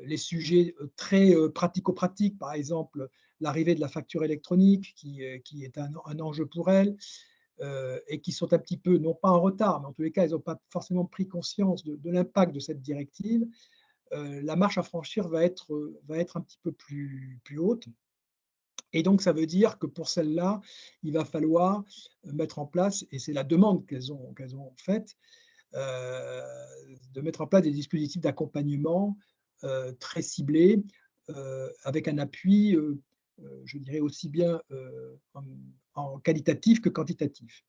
Speaker 3: les sujets très pratico-pratiques, par exemple l'arrivée de la facture électronique qui est un enjeu pour elles, et qui sont un petit peu, non pas en retard, mais en tous les cas, elles n'ont pas forcément pris conscience de l'impact de cette directive. La marche à franchir va être un petit peu plus haute. Et donc, ça veut dire que pour celles-là, il va falloir mettre en place, et c'est la demande qu'elles ont faite, de mettre en place des dispositifs d'accompagnement très ciblés, avec un appui, je dirais, aussi bien en qualitatif que quantitatif.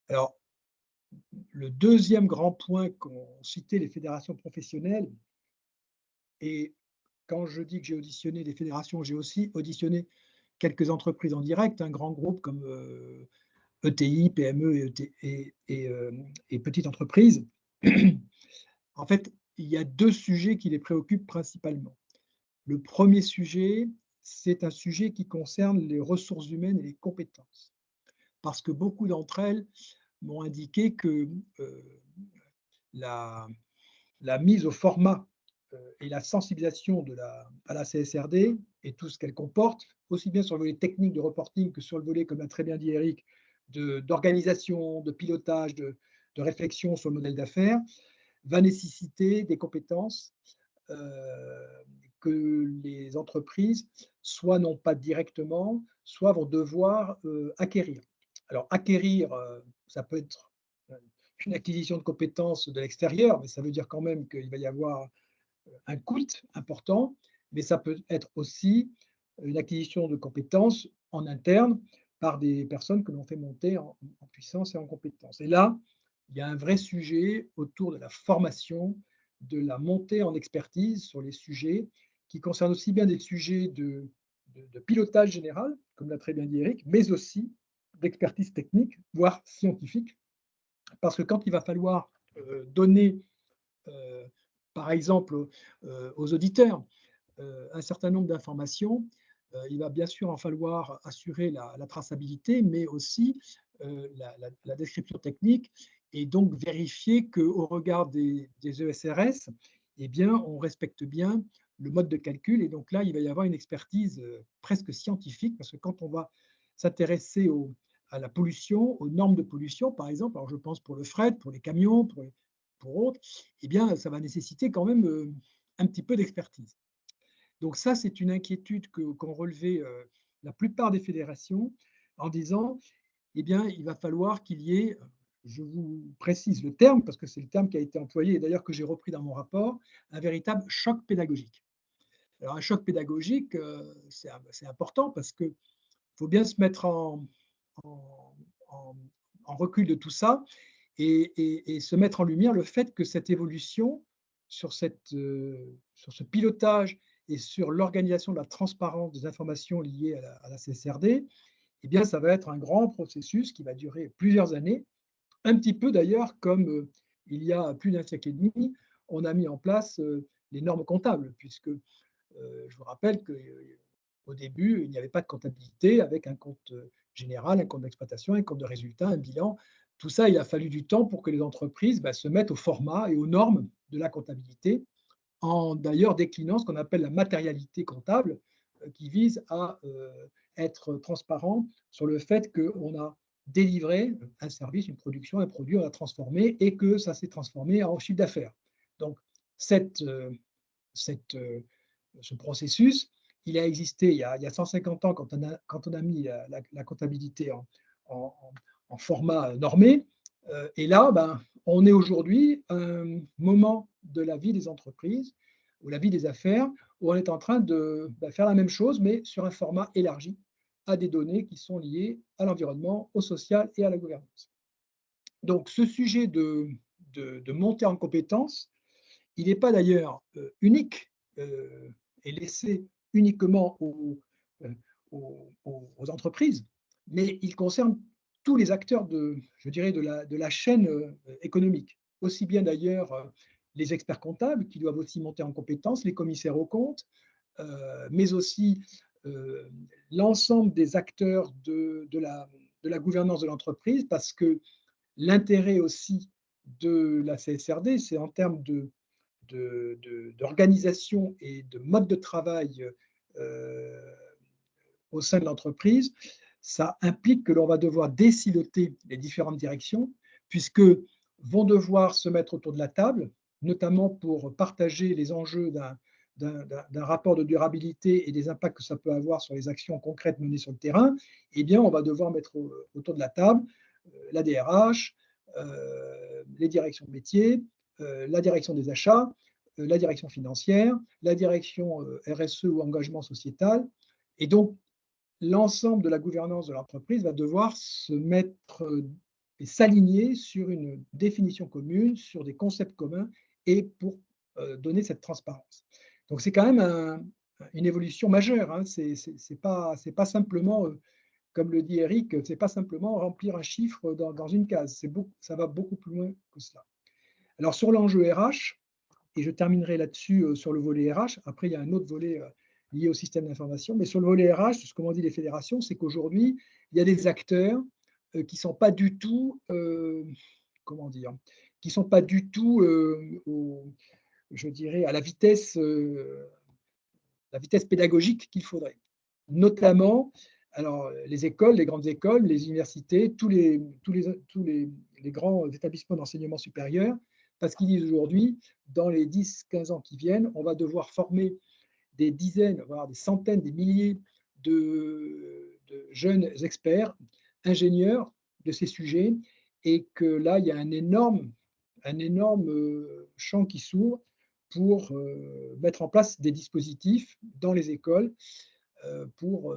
Speaker 3: Alors, le deuxième grand point qu'ont cité les fédérations professionnelles, et quand je dis que j'ai auditionné des fédérations, j'ai aussi auditionné quelques entreprises en direct, un grand groupe comme ETI, PME et petites entreprises. En fait, il y a deux sujets qui les préoccupent principalement. Le premier sujet, c'est un sujet qui concerne les ressources humaines et les compétences. Parce que beaucoup d'entre elles m'ont indiqué que la mise au format et la sensibilisation à la CSRD et tout ce qu'elle comporte, aussi bien sur le volet technique de reporting que sur le volet, comme l'a très bien dit Eric, d'organisation, de pilotage, de réflexion sur le modèle d'affaires, va nécessiter des compétences que les entreprises soit n'ont pas directement, soit vont devoir acquérir. Alors, acquérir, ça peut être une acquisition de compétences de l'extérieur, mais ça veut dire quand même qu'il va y avoir un coût important, mais ça peut être aussi une acquisition de compétences en interne par des personnes que l'on fait monter en puissance et en compétences. Et là, il y a un vrai sujet autour de la formation, de la montée en expertise sur les sujets qui concernent aussi bien des sujets de pilotage général, comme l'a très bien dit Eric, mais aussi d'expertise technique, voire scientifique, parce que quand il va falloir donner, euh, par exemple, aux auditeurs, un certain nombre d'informations, il va bien sûr en falloir assurer la traçabilité, mais aussi la description technique, et donc vérifier qu'au regard des ESRS, eh bien, on respecte bien le mode de calcul. Et donc là, il va y avoir une expertise presque scientifique, parce que quand on va s'intéresser à la pollution, aux normes de pollution, par exemple, alors je pense pour le fret, pour les camions, pour autres, eh bien, ça va nécessiter quand même un petit peu d'expertise. Donc ça, c'est une inquiétude qu'ont relevé la plupart des fédérations en disant, eh bien, il va falloir qu'il y ait, je vous précise le terme, parce que c'est le terme qui a été employé, et d'ailleurs que j'ai repris dans mon rapport, un véritable choc pédagogique. Alors un choc pédagogique, c'est important parce qu'il faut bien se mettre en, en recul de tout ça et se mettre en lumière le fait que cette évolution sur ce pilotage et sur l'organisation de la transparence des informations liées à la CSRD, eh bien, ça va être un grand processus qui va durer plusieurs années, un petit peu d'ailleurs comme il y a plus d'un siècle et demi, on a mis en place les normes comptables, puisque je vous rappelle qu'au début, il n'y avait pas de comptabilité avec un compte général, un compte d'exploitation, un compte de résultat, un bilan. Tout ça, il a fallu du temps pour que les entreprises se mettent au format et aux normes de la comptabilité, en d'ailleurs déclinant ce qu'on appelle la matérialité comptable, qui vise à être transparent sur le fait qu'on a délivré un service, une production, un produit, on l'a transformé et que ça s'est transformé en chiffre d'affaires. Donc, ce processus, il a existé il y a 150 ans quand on a mis la comptabilité en format normé. Et là, on est aujourd'hui à un moment de la vie des entreprises ou la vie des affaires où on est en train de faire la même chose, mais sur un format élargi à des données qui sont liées à l'environnement, au social et à la gouvernance. Donc, ce sujet de montée en compétences, il n'est pas d'ailleurs unique et laissé uniquement aux entreprises, mais il concerne tous les acteurs je dirais, de la chaîne économique. Aussi bien d'ailleurs les experts comptables qui doivent aussi monter en compétences, les commissaires aux comptes, mais aussi l'ensemble des acteurs de la gouvernance de l'entreprise, parce que l'intérêt aussi de la CSRD, c'est en termes d'organisation et de mode de travail au sein de l'entreprise, ça implique que l'on va devoir désiloter les différentes directions, puisque vont devoir se mettre autour de la table, notamment pour partager les enjeux d'un rapport de durabilité et des impacts que ça peut avoir sur les actions concrètes menées sur le terrain. Eh bien, on va devoir mettre autour de la table la DRH, les directions de métier, la direction des achats, la direction financière, la direction RSE ou engagement sociétal. Et donc, l'ensemble de la gouvernance de l'entreprise va devoir se mettre et s'aligner sur une définition commune, sur des concepts communs et pour donner cette transparence. Donc, c'est quand même une évolution majeure. Hein. C'est pas simplement, comme le dit Eric, c'est pas simplement remplir un chiffre dans une case. Ça va beaucoup plus loin que cela. Alors, sur l'enjeu RH, et je terminerai là-dessus sur le volet RH, après, il y a un autre volet lié au système d'information, mais sur le volet RH, ce qu'ont dit les fédérations, c'est qu'aujourd'hui, il y a des acteurs qui ne sont pas du tout, qui sont pas du tout, je dirais, à la vitesse pédagogique qu'il faudrait. Notamment, alors, les écoles, les grandes écoles, les universités, tous les grands établissements d'enseignement supérieur, parce qu'ils disent aujourd'hui, dans les 10-15 ans qui viennent, on va devoir former des dizaines, voire des centaines, des milliers de jeunes experts, ingénieurs de ces sujets, et que là, il y a un énorme champ qui s'ouvre pour mettre en place des dispositifs dans les écoles pour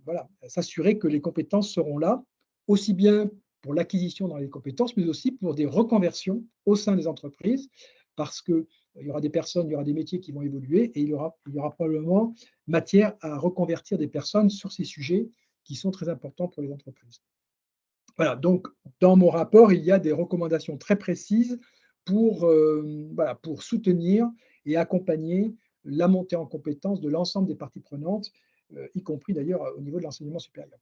Speaker 3: voilà, s'assurer que les compétences seront là, aussi bien pour l'acquisition dans les compétences, mais aussi pour des reconversions au sein des entreprises, parce qu'il y aura des personnes, il y aura des métiers qui vont évoluer, et il y aura probablement matière à reconvertir des personnes sur ces sujets qui sont très importants pour les entreprises. Voilà, donc dans mon rapport, il y a des recommandations très précises pour, voilà, pour soutenir et accompagner la montée en compétences de l'ensemble des parties prenantes, y compris d'ailleurs au niveau de l'enseignement supérieur.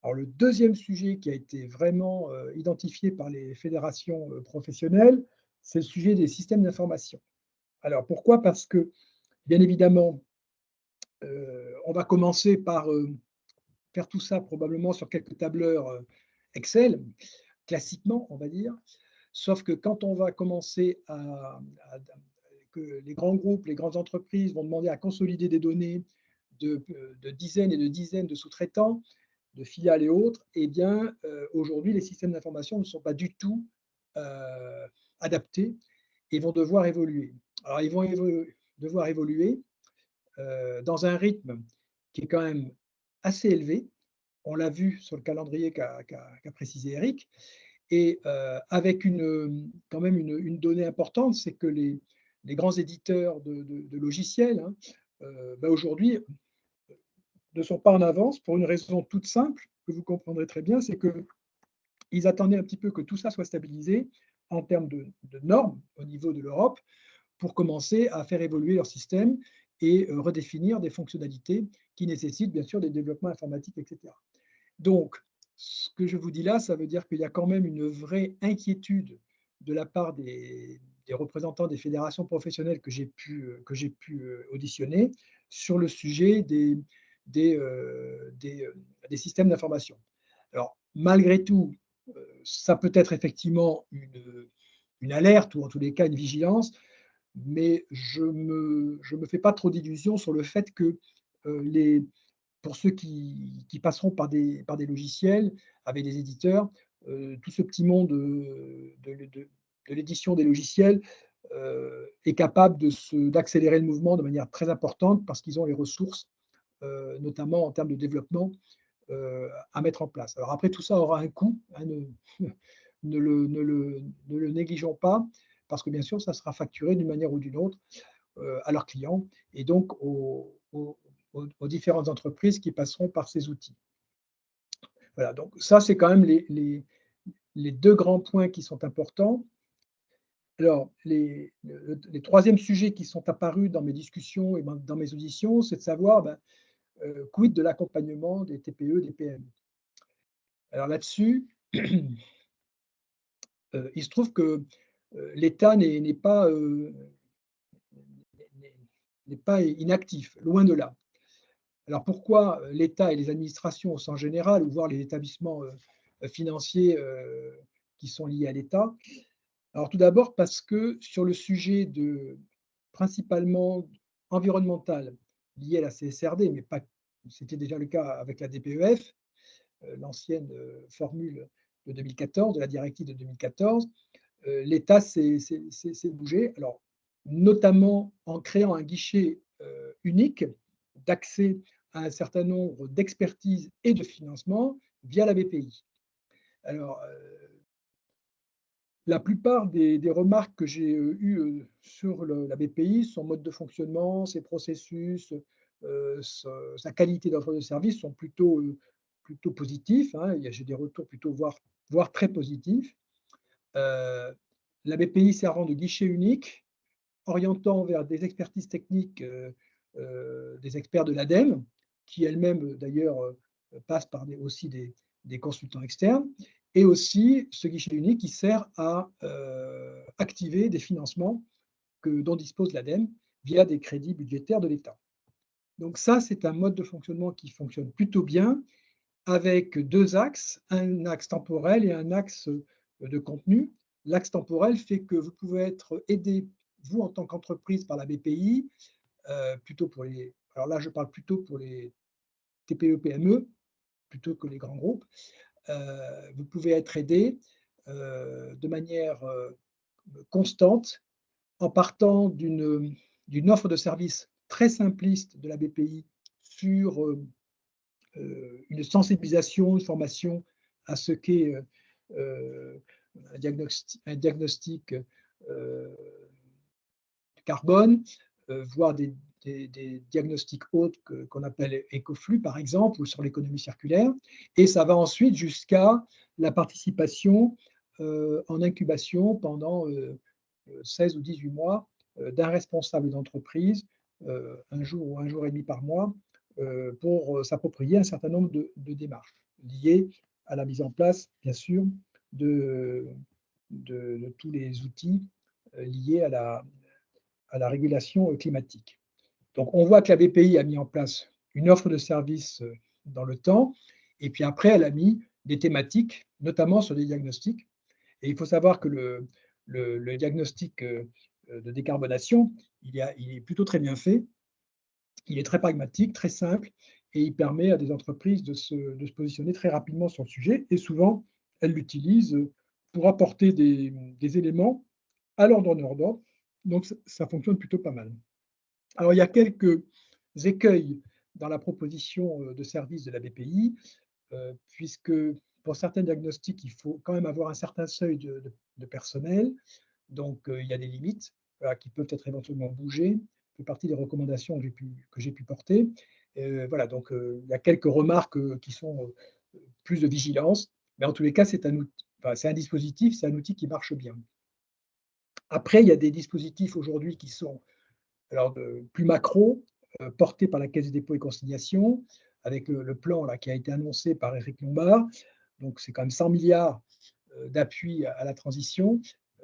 Speaker 3: Alors le deuxième sujet qui a été vraiment identifié par les fédérations professionnelles, c'est le sujet des systèmes d'information. Alors pourquoi? Parce que, bien évidemment, on va commencer par faire tout ça probablement sur quelques tableurs Excel, classiquement, on va dire. Sauf que quand on va commencer que les grands groupes, les grandes entreprises vont demander à consolider des données de dizaines et de dizaines de sous-traitants, de filiales et autres, eh bien, aujourd'hui, les systèmes d'information ne sont pas du tout adaptés et vont devoir évoluer. Alors, ils vont devoir évoluer dans un rythme qui est quand même assez élevé. On l'a vu sur le calendrier qu'a précisé Eric. Et avec quand même une donnée importante, c'est que les grands éditeurs de logiciels aujourd'hui ne sont pas en avance pour une raison toute simple, que vous comprendrez très bien, c'est qu'ils attendaient un petit peu que tout ça soit stabilisé en termes de normes au niveau de l'Europe pour commencer à faire évoluer leur système et redéfinir des fonctionnalités qui nécessitent bien sûr des développements informatiques, etc. Donc, ce que je vous dis là, ça veut dire qu'il y a quand même une vraie inquiétude de la part des représentants des fédérations professionnelles que j'ai pu auditionner sur le sujet des systèmes d'information. Alors, malgré tout, ça peut être effectivement une alerte ou en tous les cas une vigilance, mais je me fais pas trop d'illusions sur le fait que pour ceux qui passeront par des logiciels avec des éditeurs, tout ce petit monde de l'édition des logiciels est capable d'accélérer le mouvement de manière très importante parce qu'ils ont les ressources, notamment en termes de développement, à mettre en place. Alors après, tout ça aura un coût, hein, ne le négligeons pas, parce que bien sûr, ça sera facturé d'une manière ou d'une autre à leurs clients et donc aux différentes entreprises qui passeront par ces outils. Voilà, donc ça, c'est quand même les deux grands points qui sont importants. Alors, les troisièmes sujets qui sont apparus dans mes discussions et dans mes auditions, c'est de savoir quid de l'accompagnement des TPE, des PME. Alors là-dessus, il se trouve que l'État n'est pas inactif, loin de là. Alors pourquoi l'État et les administrations au sens général, ou voire les établissements financiers qui sont liés à l'État? Alors tout d'abord parce que sur le sujet principalement environnemental lié à la CSRD, mais pas, c'était déjà le cas avec la DPEF, l'ancienne formule de 2014, de la directive de 2014, l'État s'est bougé, alors notamment en créant un guichet unique d'accès à un certain nombre d'expertises et de financements via la BPI. Alors, la plupart des remarques que j'ai eues sur la BPI, son mode de fonctionnement, ses processus, sa qualité d'offre de service sont plutôt positifs, hein. J'ai des retours plutôt voire très positifs. La BPI servant de guichet unique, orientant vers des expertises techniques des experts de l'ADEME, qui elle-même d'ailleurs passe par aussi des consultants externes, et aussi ce guichet unique qui sert à activer des financements dont dispose l'ADEME via des crédits budgétaires de l'État. Donc ça, c'est un mode de fonctionnement qui fonctionne plutôt bien, avec deux axes, un axe temporel et un axe de contenu. L'axe temporel fait que vous pouvez être aidé, vous en tant qu'entreprise, par la BPI, plutôt pour les… Alors là, je parle plutôt pour les TPE-PME, plutôt que les grands groupes. Vous pouvez être aidé de manière constante en partant d'une offre de service très simpliste de la BPI sur une sensibilisation, une formation à ce qu'est un diagnostic carbone, voire des diagnostics autres qu'on appelle écoflux, par exemple, ou sur l'économie circulaire. Et ça va ensuite jusqu'à la participation en incubation pendant 16 ou 18 mois d'un responsable d'entreprise, un jour ou un jour et demi par mois, pour s'approprier un certain nombre de démarches liées à la mise en place, bien sûr, de tous les outils liés à la régulation climatique. Donc, on voit que la BPI a mis en place une offre de services dans le temps, et puis après, elle a mis des thématiques, notamment sur des diagnostics. Et il faut savoir que le diagnostic de décarbonation, il est plutôt très bien fait, il est très pragmatique, très simple, et il permet à des entreprises de se positionner très rapidement sur le sujet, et souvent, elles l'utilisent pour apporter des éléments à leur donneur d'ordre. Donc, ça fonctionne plutôt pas mal. Alors, il y a quelques écueils dans la proposition de service de la BPI, puisque pour certains diagnostics, il faut quand même avoir un certain seuil de personnel. Donc, il y a des limites qui peuvent être éventuellement bougées. Ça fait partie des recommandations que j'ai pu porter. Voilà, donc il y a quelques remarques qui sont plus de vigilance. Mais en tous les cas, c'est un dispositif, c'est un outil qui marche bien. Après, il y a des dispositifs aujourd'hui qui sont plus macro, portés par la Caisse des dépôts et consignations, avec le plan là, qui a été annoncé par Éric Lombard. Donc, c'est quand même 100 milliards d'appui à la transition,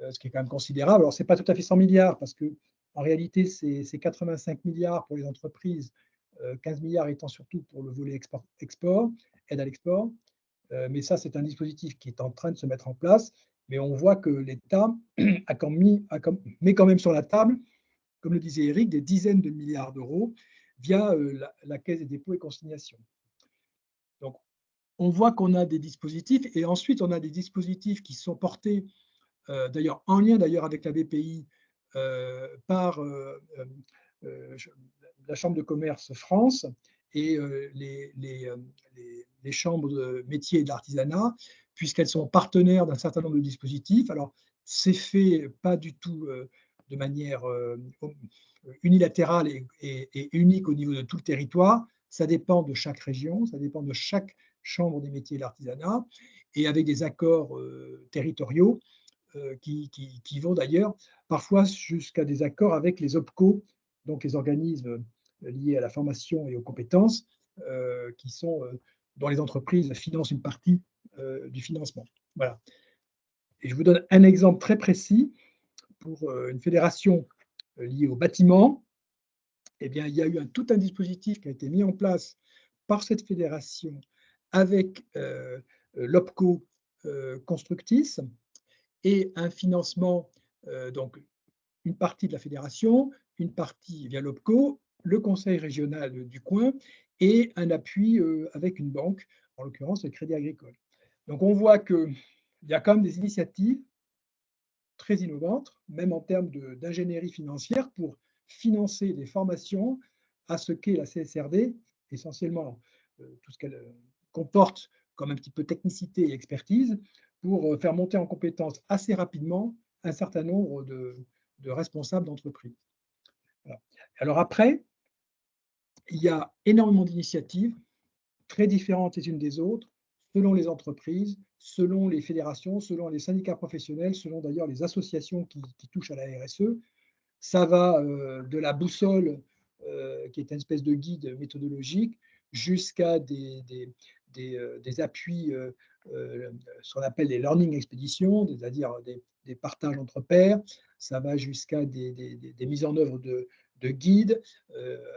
Speaker 3: ce qui est quand même considérable. Alors, ce n'est pas tout à fait 100 milliards, parce qu'en réalité, c'est 85 milliards pour les entreprises, 15 milliards étant surtout pour le volet export, aide à l'export. Mais ça, c'est un dispositif qui est en train de se mettre en place. Mais on voit que l'État met quand même sur la table, comme le disait Eric, des dizaines de milliards d'euros via la Caisse des dépôts et consignations. Donc, on voit qu'on a des dispositifs, et ensuite, on a des dispositifs qui sont portés, d'ailleurs en lien d'ailleurs avec la BPI, par la Chambre de commerce France et les chambres de métiers et de l'artisanat, puisqu'elles sont partenaires d'un certain nombre de dispositifs. Alors, c'est fait pas du tout de manière unilatérale et unique au niveau de tout le territoire. Ça dépend de chaque région, ça dépend de chaque chambre des métiers et de l'artisanat, et avec des accords territoriaux qui vont d'ailleurs parfois jusqu'à des accords avec les OPCO, donc les organismes liés à la formation et aux compétences, dont les entreprises financent une partie du financement. Voilà. Et je vous donne un exemple très précis pour une fédération liée au bâtiment. Eh bien, il y a eu tout un dispositif qui a été mis en place par cette fédération avec l'OPCO Constructis et un financement, donc une partie de la fédération, une partie via l'OPCO, le conseil régional du coin et un appui avec une banque, en l'occurrence le Crédit Agricole. Donc on voit qu'il y a quand même des initiatives très innovantes, même en termes d'ingénierie financière, pour financer des formations à ce qu'est la CSRD, essentiellement tout ce qu'elle comporte comme un petit peu technicité et expertise, pour faire monter en compétence assez rapidement un certain nombre de responsables d'entreprise. Voilà. Alors après, il y a énormément d'initiatives très différentes les unes des autres, selon les entreprises, selon les fédérations, selon les syndicats professionnels, selon d'ailleurs les associations qui touchent à la RSE. Ça va de la boussole, qui est une espèce de guide méthodologique, jusqu'à des appuis, ce qu'on appelle des learning expéditions, c'est-à-dire des partages entre pairs. Ça va jusqu'à des mises en œuvre de guides.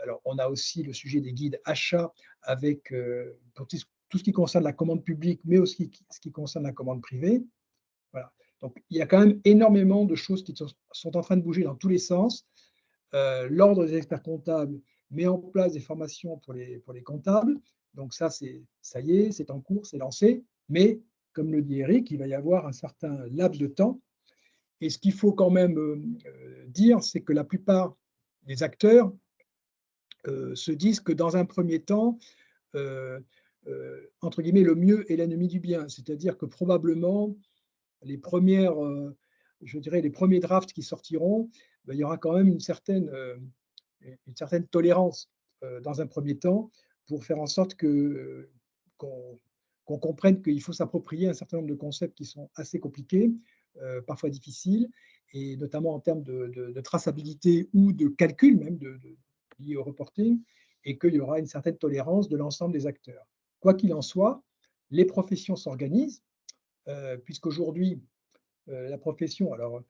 Speaker 3: Alors, on a aussi le sujet des guides achats avec pour tout ce qui concerne la commande publique, mais aussi ce qui concerne la commande privée. Voilà. Donc, il y a quand même énormément de choses qui sont en train de bouger dans tous les sens, L'Ordre des experts comptables met en place des formations pour les comptables. Donc ça y est, c'est en cours, c'est lancé. Mais, comme le dit Eric, il va y avoir un certain laps de temps. Et ce qu'il faut quand même dire, c'est que la plupart des acteurs se disent que dans un premier temps, entre guillemets, le mieux est l'ennemi du bien. C'est-à-dire que probablement, les premières, je dirais, les premiers drafts qui sortiront, ben, il y aura quand même une certaine tolérance dans un premier temps pour faire en sorte qu'on comprenne qu'il faut s'approprier un certain nombre de concepts qui sont assez compliqués, parfois difficiles, et notamment en termes de traçabilité ou de calcul même lié au reporting, et qu'il y aura une certaine tolérance de l'ensemble des acteurs. Quoi qu'il en soit, les professions s'organisent, puisqu'aujourd'hui, la profession, alors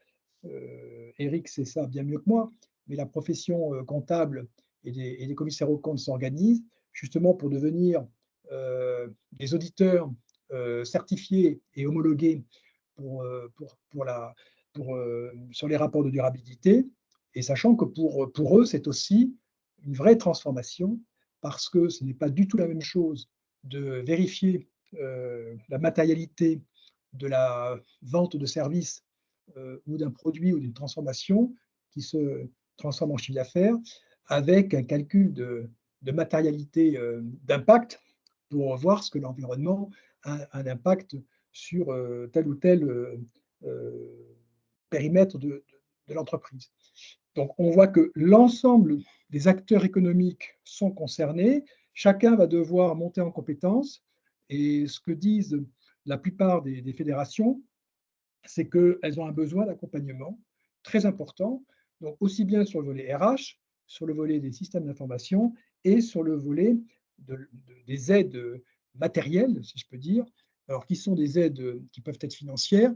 Speaker 3: Eric sait ça bien mieux que moi, mais la profession comptable et des commissaires aux comptes s'organisent justement pour devenir des auditeurs certifiés et homologués sur les rapports de durabilité, et sachant que pour eux, c'est aussi une vraie transformation, parce que ce n'est pas du tout la même chose de vérifier la matérialité de la vente de services ou d'un produit ou d'une transformation qui se transforme en chiffre d'affaires, avec un calcul de matérialité d'impact pour voir ce que l'environnement a un impact sur tel ou tel périmètre de l'entreprise. Donc, on voit que l'ensemble des acteurs économiques sont concernés. Chacun va devoir monter en compétences. Et ce que disent la plupart des fédérations, c'est qu'elles ont un besoin d'accompagnement très important, donc aussi bien sur le volet RH, sur le volet des systèmes d'information et sur le volet des aides matérielles, si je peux dire, alors qui sont des aides qui peuvent être financières,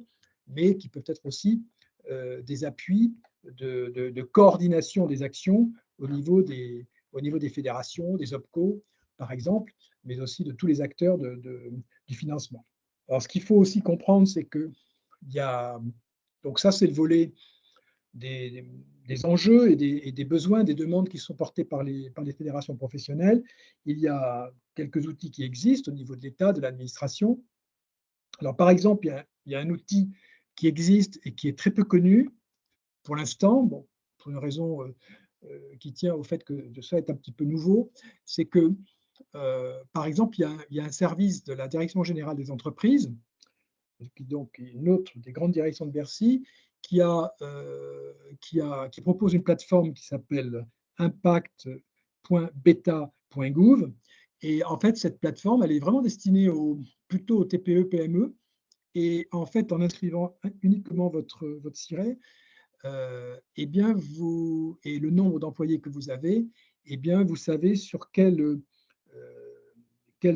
Speaker 3: mais qui peuvent être aussi des appuis de coordination des actions au niveau des fédérations, des OPCO, par exemple, mais aussi de tous les acteurs du financement. Alors, ce qu'il faut aussi comprendre, c'est que donc ça, c'est le volet des enjeux et des besoins, des demandes qui sont portés par les fédérations professionnelles. Il y a quelques outils qui existent au niveau de l'État, de l'administration. Alors, par exemple, il y a un outil qui existe et qui est très peu connu pour l'instant, bon, pour une raison qui tient au fait que ça est un petit peu nouveau, c'est que, par exemple, il y a un service de la Direction générale des entreprises, donc une autre des grandes directions de Bercy, qui propose une plateforme qui s'appelle impact.beta.gouv. Et en fait, cette plateforme, elle est vraiment destinée plutôt aux TPE, PME. Et en fait, en inscrivant uniquement votre SIRET, eh bien et le nombre d'employés que vous avez, eh bien, vous savez sur quelles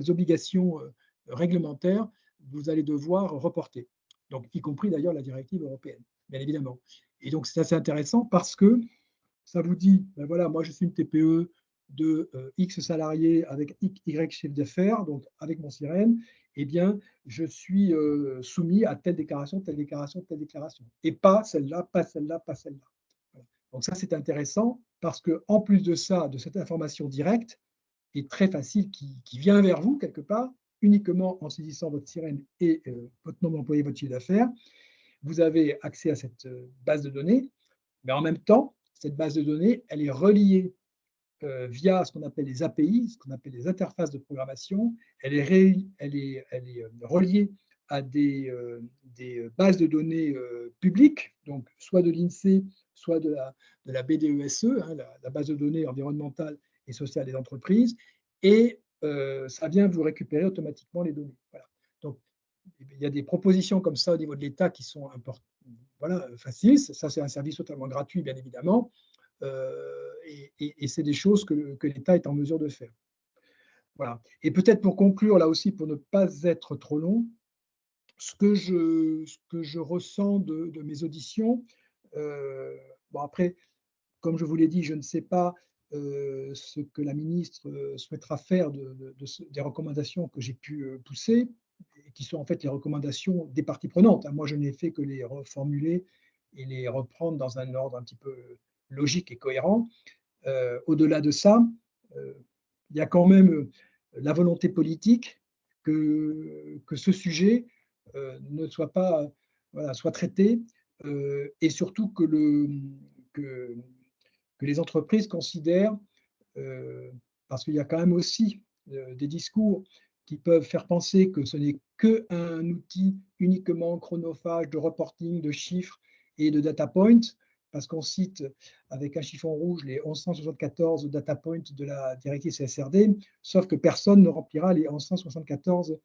Speaker 3: obligations réglementaires vous allez devoir reporter. Donc, y compris d'ailleurs la directive européenne, bien évidemment. Et donc, c'est assez intéressant parce que ça vous dit, ben voilà, moi je suis une TPE de X salariés avec Y chiffre d'affaires, donc avec mon sirène, eh bien, je suis soumis à telle déclaration, telle déclaration, telle déclaration. Et pas celle-là, pas celle-là, pas celle-là. Voilà. Donc ça, c'est intéressant parce qu'en plus de ça, de cette information directe et très facile qui vient vers vous quelque part, uniquement en saisissant votre sirène et votre nombre d'employés, votre chiffre d'affaires, vous avez accès à cette base de données, mais en même temps, cette base de données, elle est reliée via ce qu'on appelle les API, ce qu'on appelle les interfaces de programmation. Elle est reliée à des bases de données publiques, donc soit de l'INSEE, soit de la BDESE, hein, la base de données environnementale et sociale des entreprises, et ça vient vous récupérer automatiquement les données. Voilà. Donc, il y a des propositions comme ça au niveau de l'État qui sont importantes. Voilà, faciles. Ça, c'est un service totalement gratuit, bien évidemment. Et c'est des choses que l'État est en mesure de faire. Voilà. Et peut-être pour conclure, là aussi, pour ne pas être trop long, ce que je ressens de mes auditions, bon après, comme je vous l'ai dit, je ne sais pas ce que la ministre souhaitera faire des recommandations que j'ai pu pousser, et qui sont en fait les recommandations des parties prenantes. Moi, je n'ai fait que les reformuler et les reprendre dans un ordre un petit peu logique et cohérent. Au-delà de ça, il y a quand même la volonté politique que ce sujet ne soit pas soit traité et surtout que les entreprises considèrent, parce qu'il y a quand même aussi des discours qui peuvent faire penser que ce n'est qu'un outil uniquement chronophage de reporting, de chiffres et de data points, parce qu'on cite avec un chiffon rouge les 1174 data points de la directive CSRD, sauf que personne ne remplira les 1174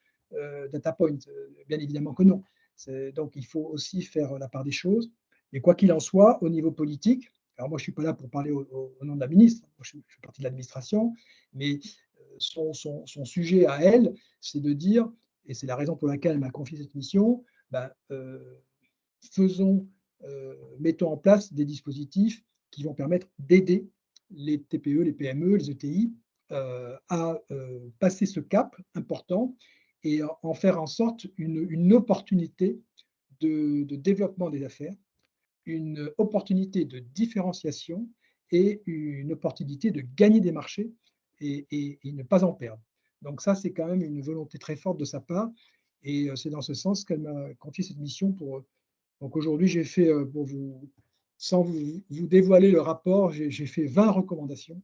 Speaker 3: data points. Bien évidemment que non. Donc, il faut aussi faire la part des choses. Et quoi qu'il en soit, au niveau politique, alors moi, je ne suis pas là pour parler au nom de la ministre, moi, je fais partie de l'administration, mais son sujet à elle, c'est de dire, et c'est la raison pour laquelle elle m'a confié cette mission, mettons en place des dispositifs qui vont permettre d'aider les TPE, les PME, les ETI à passer ce cap important et en faire en sorte une opportunité de développement des affaires, une opportunité de différenciation et une opportunité de gagner des marchés et ne pas en perdre. Donc ça, c'est quand même une volonté très forte de sa part et c'est dans ce sens qu'elle m'a confié cette mission pour. Donc aujourd'hui, j'ai fait, sans vous dévoiler le rapport, j'ai fait 20 recommandations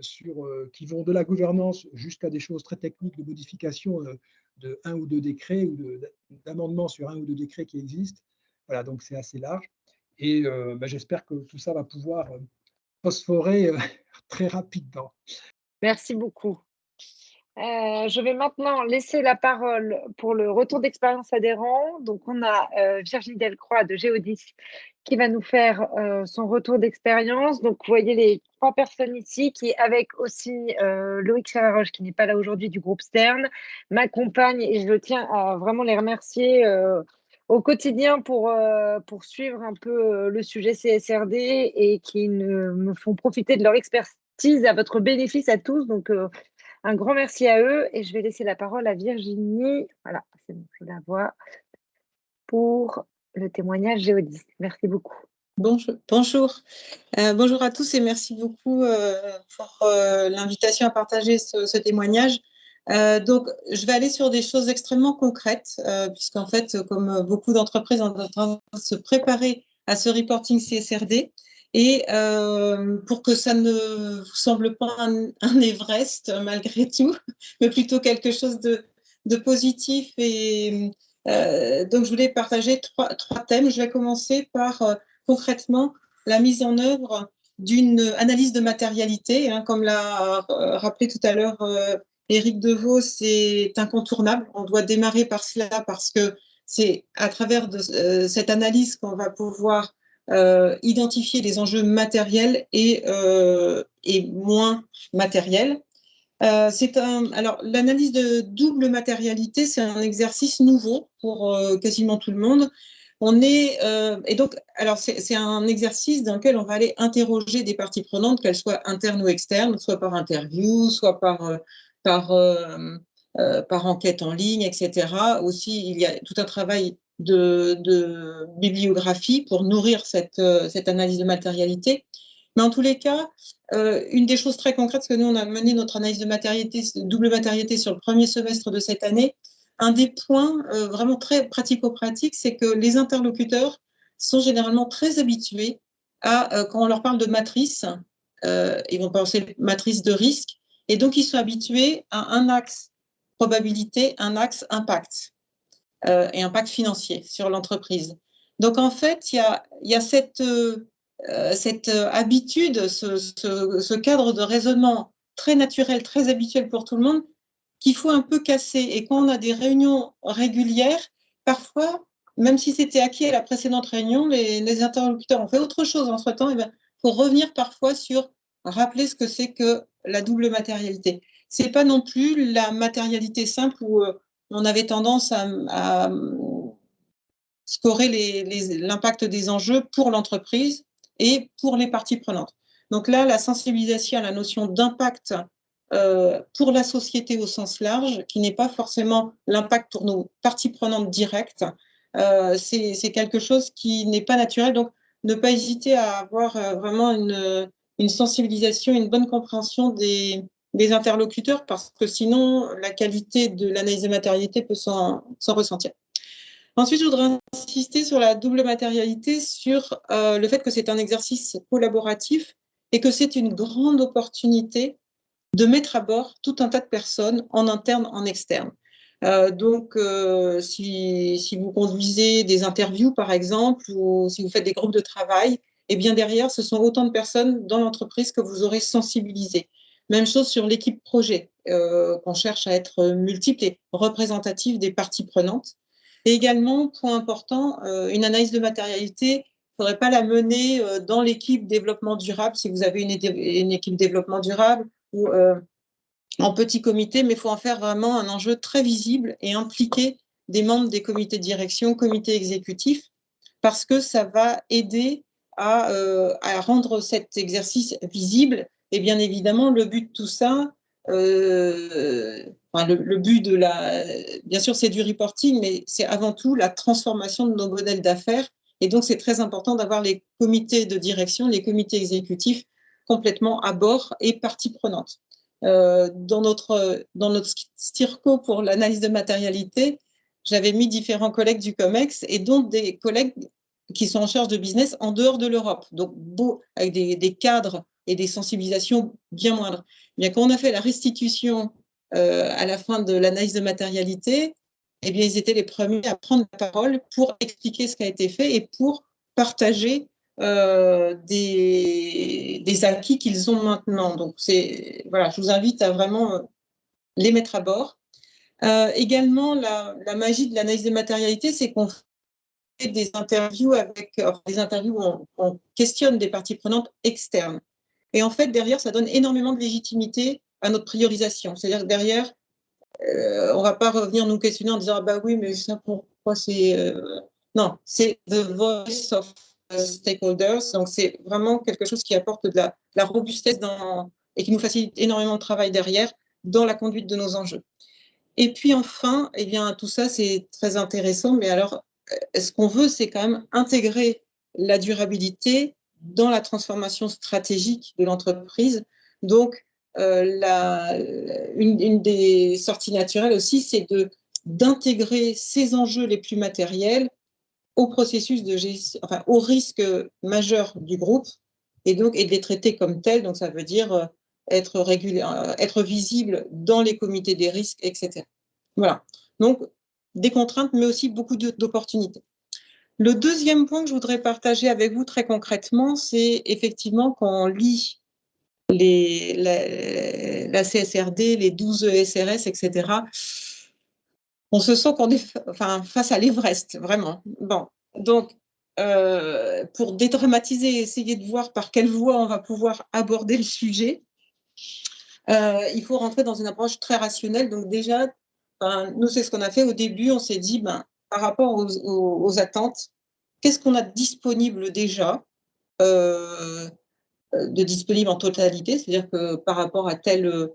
Speaker 3: qui vont de la gouvernance jusqu'à des choses très techniques de modification de un ou deux décrets ou d'amendements sur un ou deux décrets qui existent. Voilà, donc c'est assez large. Et j'espère que tout ça va pouvoir phosphorer très rapidement.
Speaker 1: Merci beaucoup. Je vais maintenant laisser la parole pour le retour d'expérience adhérent. Donc, on a Virginie Delcroix de Géodis qui va nous faire son retour d'expérience. Donc, vous voyez les 3 personnes ici qui, avec aussi Loïc Chalaroche, qui n'est pas là aujourd'hui du groupe Stern, m'accompagnent et je tiens à vraiment les remercier au quotidien pour suivre un peu le sujet CSRD et qui me font profiter de leur expertise à votre bénéfice à tous. Donc, un grand merci à eux et je vais laisser la parole à Virginie. Voilà, c'est bon, je la vois pour le témoignage Géodis. Merci beaucoup.
Speaker 4: Bonjour. Bonjour à tous et merci beaucoup pour l'invitation à partager ce témoignage. Donc, je vais aller sur des choses extrêmement concrètes, puisqu'en fait, comme beaucoup d'entreprises, on est en train de se préparer à ce reporting CSRD. Et pour que ça ne vous semble pas un Everest malgré tout, mais plutôt quelque chose de positif. Et donc, je voulais partager trois thèmes. Je vais commencer par concrètement la mise en œuvre d'une analyse de matérialité. Comme l'a rappelé tout à l'heure Éric Deveau, c'est incontournable. On doit démarrer par cela parce que c'est à travers cette analyse qu'on va pouvoir identifier les enjeux matériels et moins matériels. Alors, l'analyse de double matérialité, c'est un exercice nouveau pour quasiment tout le monde. Et donc, alors c'est un exercice dans lequel on va aller interroger des parties prenantes, qu'elles soient internes ou externes, soit par interview, soit par enquête en ligne, etc. Aussi, il y a tout un travail de bibliographie pour nourrir cette analyse de matérialité. Mais en tous les cas, une des choses très concrètes, parce que nous, on a mené notre analyse de matérialité, double matérialité sur le premier semestre de cette année, un des points vraiment très pratico-pratiques, c'est que les interlocuteurs sont généralement très habitués à, quand on leur parle de matrice, ils vont penser matrice de risque, et donc ils sont habitués à un axe probabilité, un axe impact. Et impact financier sur l'entreprise. Donc, en fait, il y a cette habitude, ce cadre de raisonnement très naturel, très habituel pour tout le monde, qu'il faut un peu casser. Et quand on a des réunions régulières, parfois, même si c'était acquis à la précédente réunion, les interlocuteurs ont fait autre chose entre-temps, il faut revenir parfois sur rappeler ce que c'est que la double matérialité. Ce n'est pas non plus la matérialité simple où on avait tendance à scorer l'impact des enjeux pour l'entreprise et pour les parties prenantes. Donc là, la sensibilisation à la notion d'impact pour la société au sens large, qui n'est pas forcément l'impact pour nos parties prenantes directes, c'est quelque chose qui n'est pas naturel. Donc, ne pas hésiter à avoir vraiment une sensibilisation, une bonne compréhension des interlocuteurs, parce que sinon, la qualité de l'analyse de matérialité peut s'en ressentir. Ensuite, je voudrais insister sur la double matérialité, sur le fait que c'est un exercice collaboratif et que c'est une grande opportunité de mettre à bord tout un tas de personnes en interne, en externe. Si vous conduisez des interviews, par exemple, ou si vous faites des groupes de travail, eh bien derrière, ce sont autant de personnes dans l'entreprise que vous aurez sensibilisées. Même chose sur l'équipe projet, qu'on cherche à être multiple et représentative des parties prenantes. Et également, point important, une analyse de matérialité, il ne faudrait pas la mener dans l'équipe développement durable, si vous avez une équipe développement durable, ou en petit comité, mais il faut en faire vraiment un enjeu très visible et impliquer des membres des comités de direction, comités exécutifs, parce que ça va aider à rendre cet exercice visible. Et bien évidemment, le but de tout ça, le but de bien sûr, c'est du reporting, mais c'est avant tout la transformation de nos modèles d'affaires. Et donc, c'est très important d'avoir les comités de direction, les comités exécutifs complètement à bord et partie prenante. Dans notre STIRCO pour l'analyse de matérialité, j'avais mis différents collègues du COMEX et dont des collègues qui sont en charge de business en dehors de l'Europe, donc avec des cadres et des sensibilisations bien moindres. Bien, quand on a fait la restitution à la fin de l'analyse de matérialité, eh bien, ils étaient les premiers à prendre la parole pour expliquer ce qui a été fait et pour partager des acquis qu'ils ont maintenant. Donc, voilà, je vous invite à vraiment les mettre à bord. Également, la magie de l'analyse de matérialité, c'est qu'on fait des interviews où on questionne des parties prenantes externes. Et en fait, derrière, ça donne énormément de légitimité à notre priorisation. C'est-à-dire que derrière, on ne va pas revenir nous questionner en disant « Ah bah oui, mais ça, pourquoi c'est… Non, c'est the voice of stakeholders. Donc, c'est vraiment quelque chose qui apporte de la robustesse et qui nous facilite énormément le travail derrière dans la conduite de nos enjeux. Et puis enfin, eh bien, tout ça, c'est très intéressant. Mais alors, ce qu'on veut, c'est quand même intégrer la durabilité dans la transformation stratégique de l'entreprise. Donc, une des sorties naturelles aussi, c'est d'intégrer ces enjeux les plus matériels au processus de gestion, enfin, au risque majeur du groupe, et de les traiter comme tels. Donc, ça veut dire être visible dans les comités des risques, etc. Voilà. Donc, des contraintes, mais aussi beaucoup d'opportunités. Le deuxième point que je voudrais partager avec vous très concrètement, c'est effectivement quand on lit la CSRD, les 12 SRS, etc., on se sent qu'on est face à l'Everest, vraiment. Bon, donc, pour dédramatiser et essayer de voir par quelle voie on va pouvoir aborder le sujet, il faut rentrer dans une approche très rationnelle. Donc déjà, nous, c'est ce qu'on a fait au début. On s'est dit, par rapport aux attentes, qu'est-ce qu'on a disponible déjà, de disponible en totalité, c'est-à-dire que par rapport à telle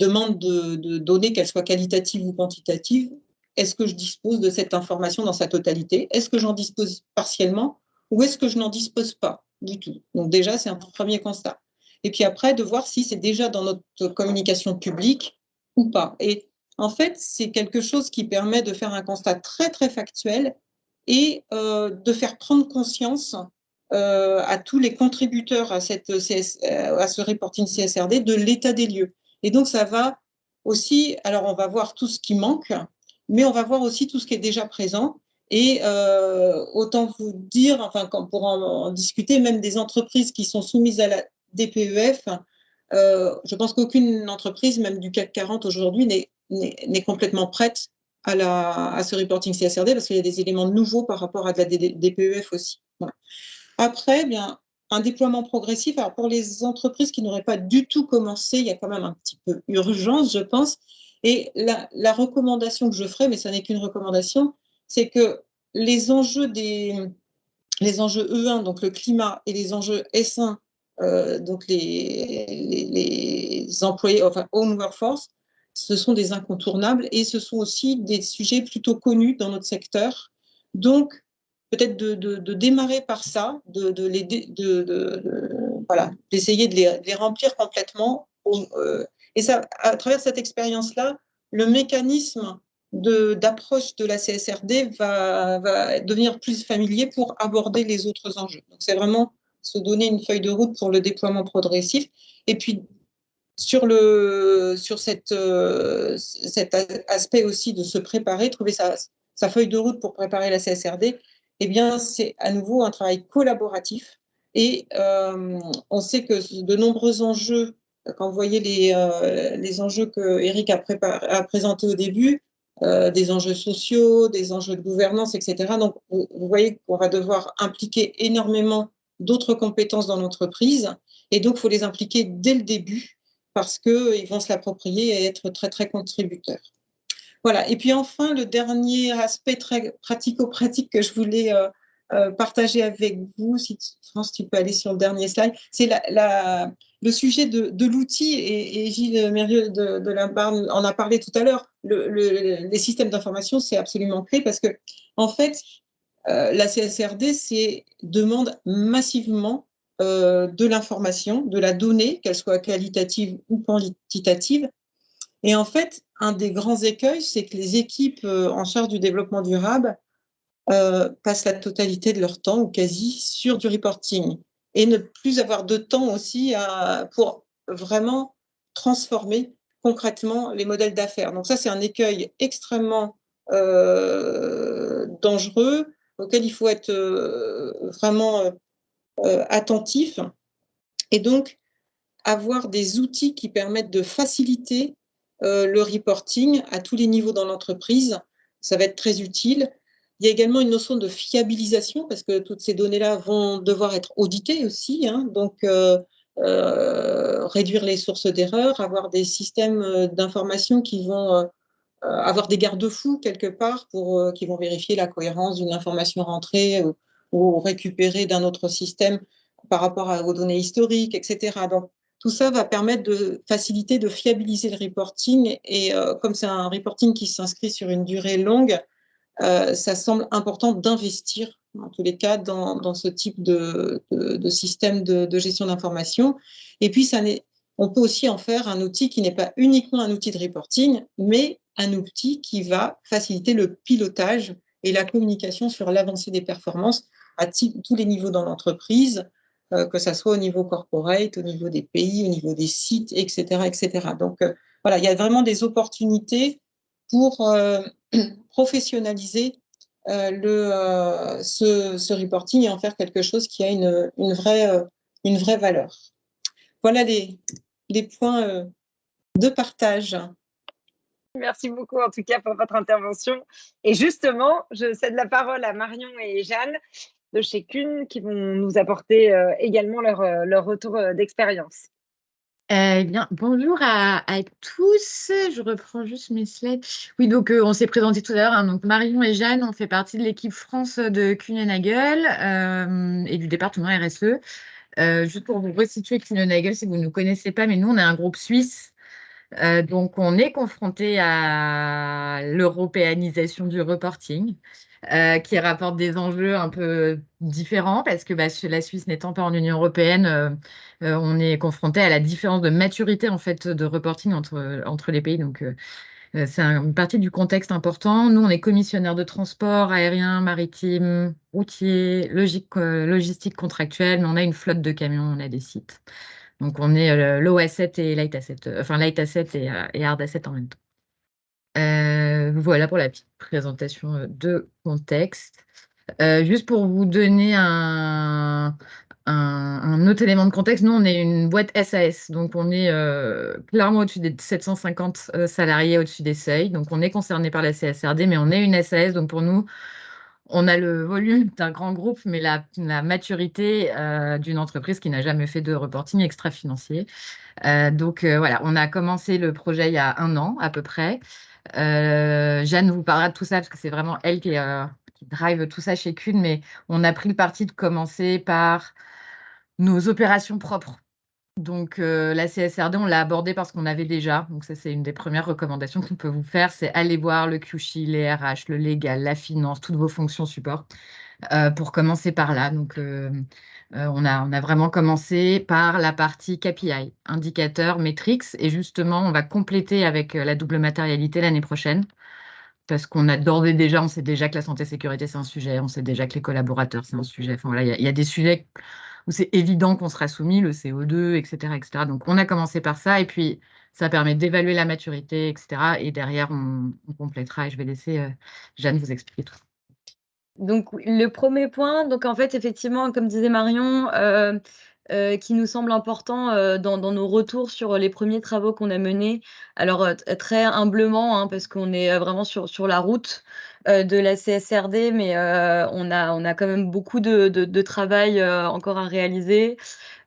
Speaker 4: demande de données, qu'elle soit qualitative ou quantitative, est-ce que je dispose de cette information dans sa totalité? Est-ce que j'en dispose partiellement ou est-ce que je n'en dispose pas du tout? Donc déjà, c'est un premier constat. Et puis après, de voir si c'est déjà dans notre communication publique ou pas. Et en fait, c'est quelque chose qui permet de faire un constat très, très factuel et de faire prendre conscience à tous les contributeurs à ce reporting CSRD de l'état des lieux. Et donc, ça va aussi, alors on va voir tout ce qui manque, mais on va voir aussi tout ce qui est déjà présent. Et autant vous dire, enfin, pour en discuter, même des entreprises qui sont soumises à la DPEF, je pense qu'aucune entreprise, même du CAC 40 aujourd'hui, n'est complètement prête à ce reporting CSRD parce qu'il y a des éléments nouveaux par rapport à de la DPEF aussi. Voilà. Après, bien, un déploiement progressif. Alors, pour les entreprises qui n'auraient pas du tout commencé, il y a quand même un petit peu urgence, je pense. Et la recommandation que je ferai, mais ça n'est qu'une recommandation, c'est que les enjeux E1, donc le climat, et les enjeux S1, donc les employés, enfin, own workforce, ce sont des incontournables et ce sont aussi des sujets plutôt connus dans notre secteur. Donc, peut-être de démarrer par ça, voilà, d'essayer de les remplir complètement. Et ça, à travers cette expérience-là, le mécanisme d'approche de la CSRD va devenir plus familier pour aborder les autres enjeux. Donc, c'est vraiment se donner une feuille de route pour le déploiement progressif. Et puis, sur cet aspect aussi de se préparer, trouver sa feuille de route pour préparer la CSRD, eh bien, c'est à nouveau un travail collaboratif. Et on sait que de nombreux enjeux, quand vous voyez les enjeux que Eric a présentés au début, des enjeux sociaux, des enjeux de gouvernance, etc. Donc, vous voyez qu'on va devoir impliquer énormément d'autres compétences dans l'entreprise. Et donc, il faut les impliquer dès le début parce qu'ils vont se l'approprier et être très, très contributeurs. Voilà. Et puis enfin, le dernier aspect très pratico-pratique que je voulais partager avec vous, si France, tu peux aller sur le dernier slide, c'est le sujet de l'outil, et Gilles Mérieux de Limbarne en a parlé tout à l'heure. Les systèmes d'information, c'est absolument clé parce que, en fait, la CSRD demande massivement de l'information, de la donnée, qu'elle soit qualitative ou quantitative. Et en fait, un des grands écueils, c'est que les équipes en charge du développement durable passent la totalité de leur temps, ou quasi, sur du reporting, et ne plus avoir de temps aussi pour vraiment transformer concrètement les modèles d'affaires. Donc ça, c'est un écueil extrêmement dangereux, auquel il faut être vraiment attentif, et donc avoir des outils qui permettent de faciliter le reporting à tous les niveaux dans l'entreprise. Ça va être très utile. Il y a également une notion de fiabilisation parce que toutes ces données-là vont devoir être auditées aussi, hein, donc réduire les sources d'erreurs, avoir des systèmes d'information qui vont avoir des garde-fous quelque part qui vont vérifier la cohérence d'une information rentrée ou récupérée d'un autre système par rapport aux données historiques, etc. Donc, tout ça va permettre de faciliter, de fiabiliser le reporting. Et comme c'est un reporting qui s'inscrit sur une durée longue, ça semble important d'investir, en tous les cas, dans ce type de système de gestion d'information. Et puis, on peut aussi en faire un outil qui n'est pas uniquement un outil de reporting, mais un outil qui va faciliter le pilotage et la communication sur l'avancée des performances à tous les niveaux dans l'entreprise, que ce soit au niveau corporate, au niveau des pays, au niveau des sites, etc. etc. Donc, voilà, il y a vraiment des opportunités pour professionnaliser ce reporting et en faire quelque chose qui a une vraie valeur. Voilà les points de partage.
Speaker 1: Merci beaucoup en tout cas pour votre intervention. Et justement, je cède la parole à Marion et Jeanne de chez Kuhn qui vont nous apporter également leur retour d'expérience.
Speaker 5: Eh bien, bonjour à tous. Je reprends juste mes slides. Oui, donc on s'est présenté tout à l'heure. Hein, donc Marion et Jeanne, on fait partie de l'équipe France de Kuhn & Nagel et du département RSE. Juste pour vous resituer Kuhn & Nagel, si vous ne nous connaissez pas, mais nous, on est un groupe suisse. Donc, on est confronté à l'européanisation du reporting, qui rapporte des enjeux un peu différents parce que la Suisse n'étant pas en Union européenne, on est confronté à la différence de maturité en fait de reporting entre les pays. Donc, c'est une partie du contexte important. Nous, on est commissionnaire de transport aérien, maritime, routier, logistique contractuelle, mais on a une flotte de camions, on a des sites. Donc, on est low asset et light asset, enfin light asset et hard asset en même temps. Voilà pour la petite présentation de contexte. Juste pour vous donner un autre élément de contexte, nous, on est une boîte SAS. Donc, on est clairement au-dessus des 750 salariés au-dessus des seuils. Donc, on est concerné par la CSRD, mais on est une SAS. Donc, pour nous, on a le volume d'un grand groupe, mais la maturité d'une entreprise qui n'a jamais fait de reporting extra-financier. Donc, voilà, on a commencé le projet il y a 1 an à peu près. Jeanne vous parlera de tout ça parce que c'est vraiment elle qui drive tout ça chez Kuhn, mais on a pris le parti de commencer par nos opérations propres. Donc, la CSRD, on l'a abordée parce qu'on avait déjà. Donc, ça, c'est une des premières recommandations qu'on peut vous faire. C'est aller voir le QSHI, les RH, le légal, la finance, toutes vos fonctions support, pour commencer par là. Donc, on a vraiment commencé par la partie KPI, indicateurs, metrics. Et justement, on va compléter avec la double matérialité l'année prochaine. Parce qu'on a d'ores et déjà, on sait déjà que la santé-sécurité, c'est un sujet. On sait déjà que les collaborateurs, c'est un sujet. Enfin, voilà, il y a des sujets où c'est évident qu'on sera soumis, le CO2, etc., etc. Donc, on a commencé par ça, et puis ça permet d'évaluer la maturité, etc. Et derrière, on complétera, et je vais laisser Jeanne vous expliquer tout ça.
Speaker 1: Donc, le premier point, donc en fait, effectivement, comme disait Marion, qui nous semble important dans nos retours sur les premiers travaux qu'on a menés. Alors, très humblement, hein, parce qu'on est vraiment sur la route de la CSRD, mais on a quand même beaucoup de travail encore à réaliser.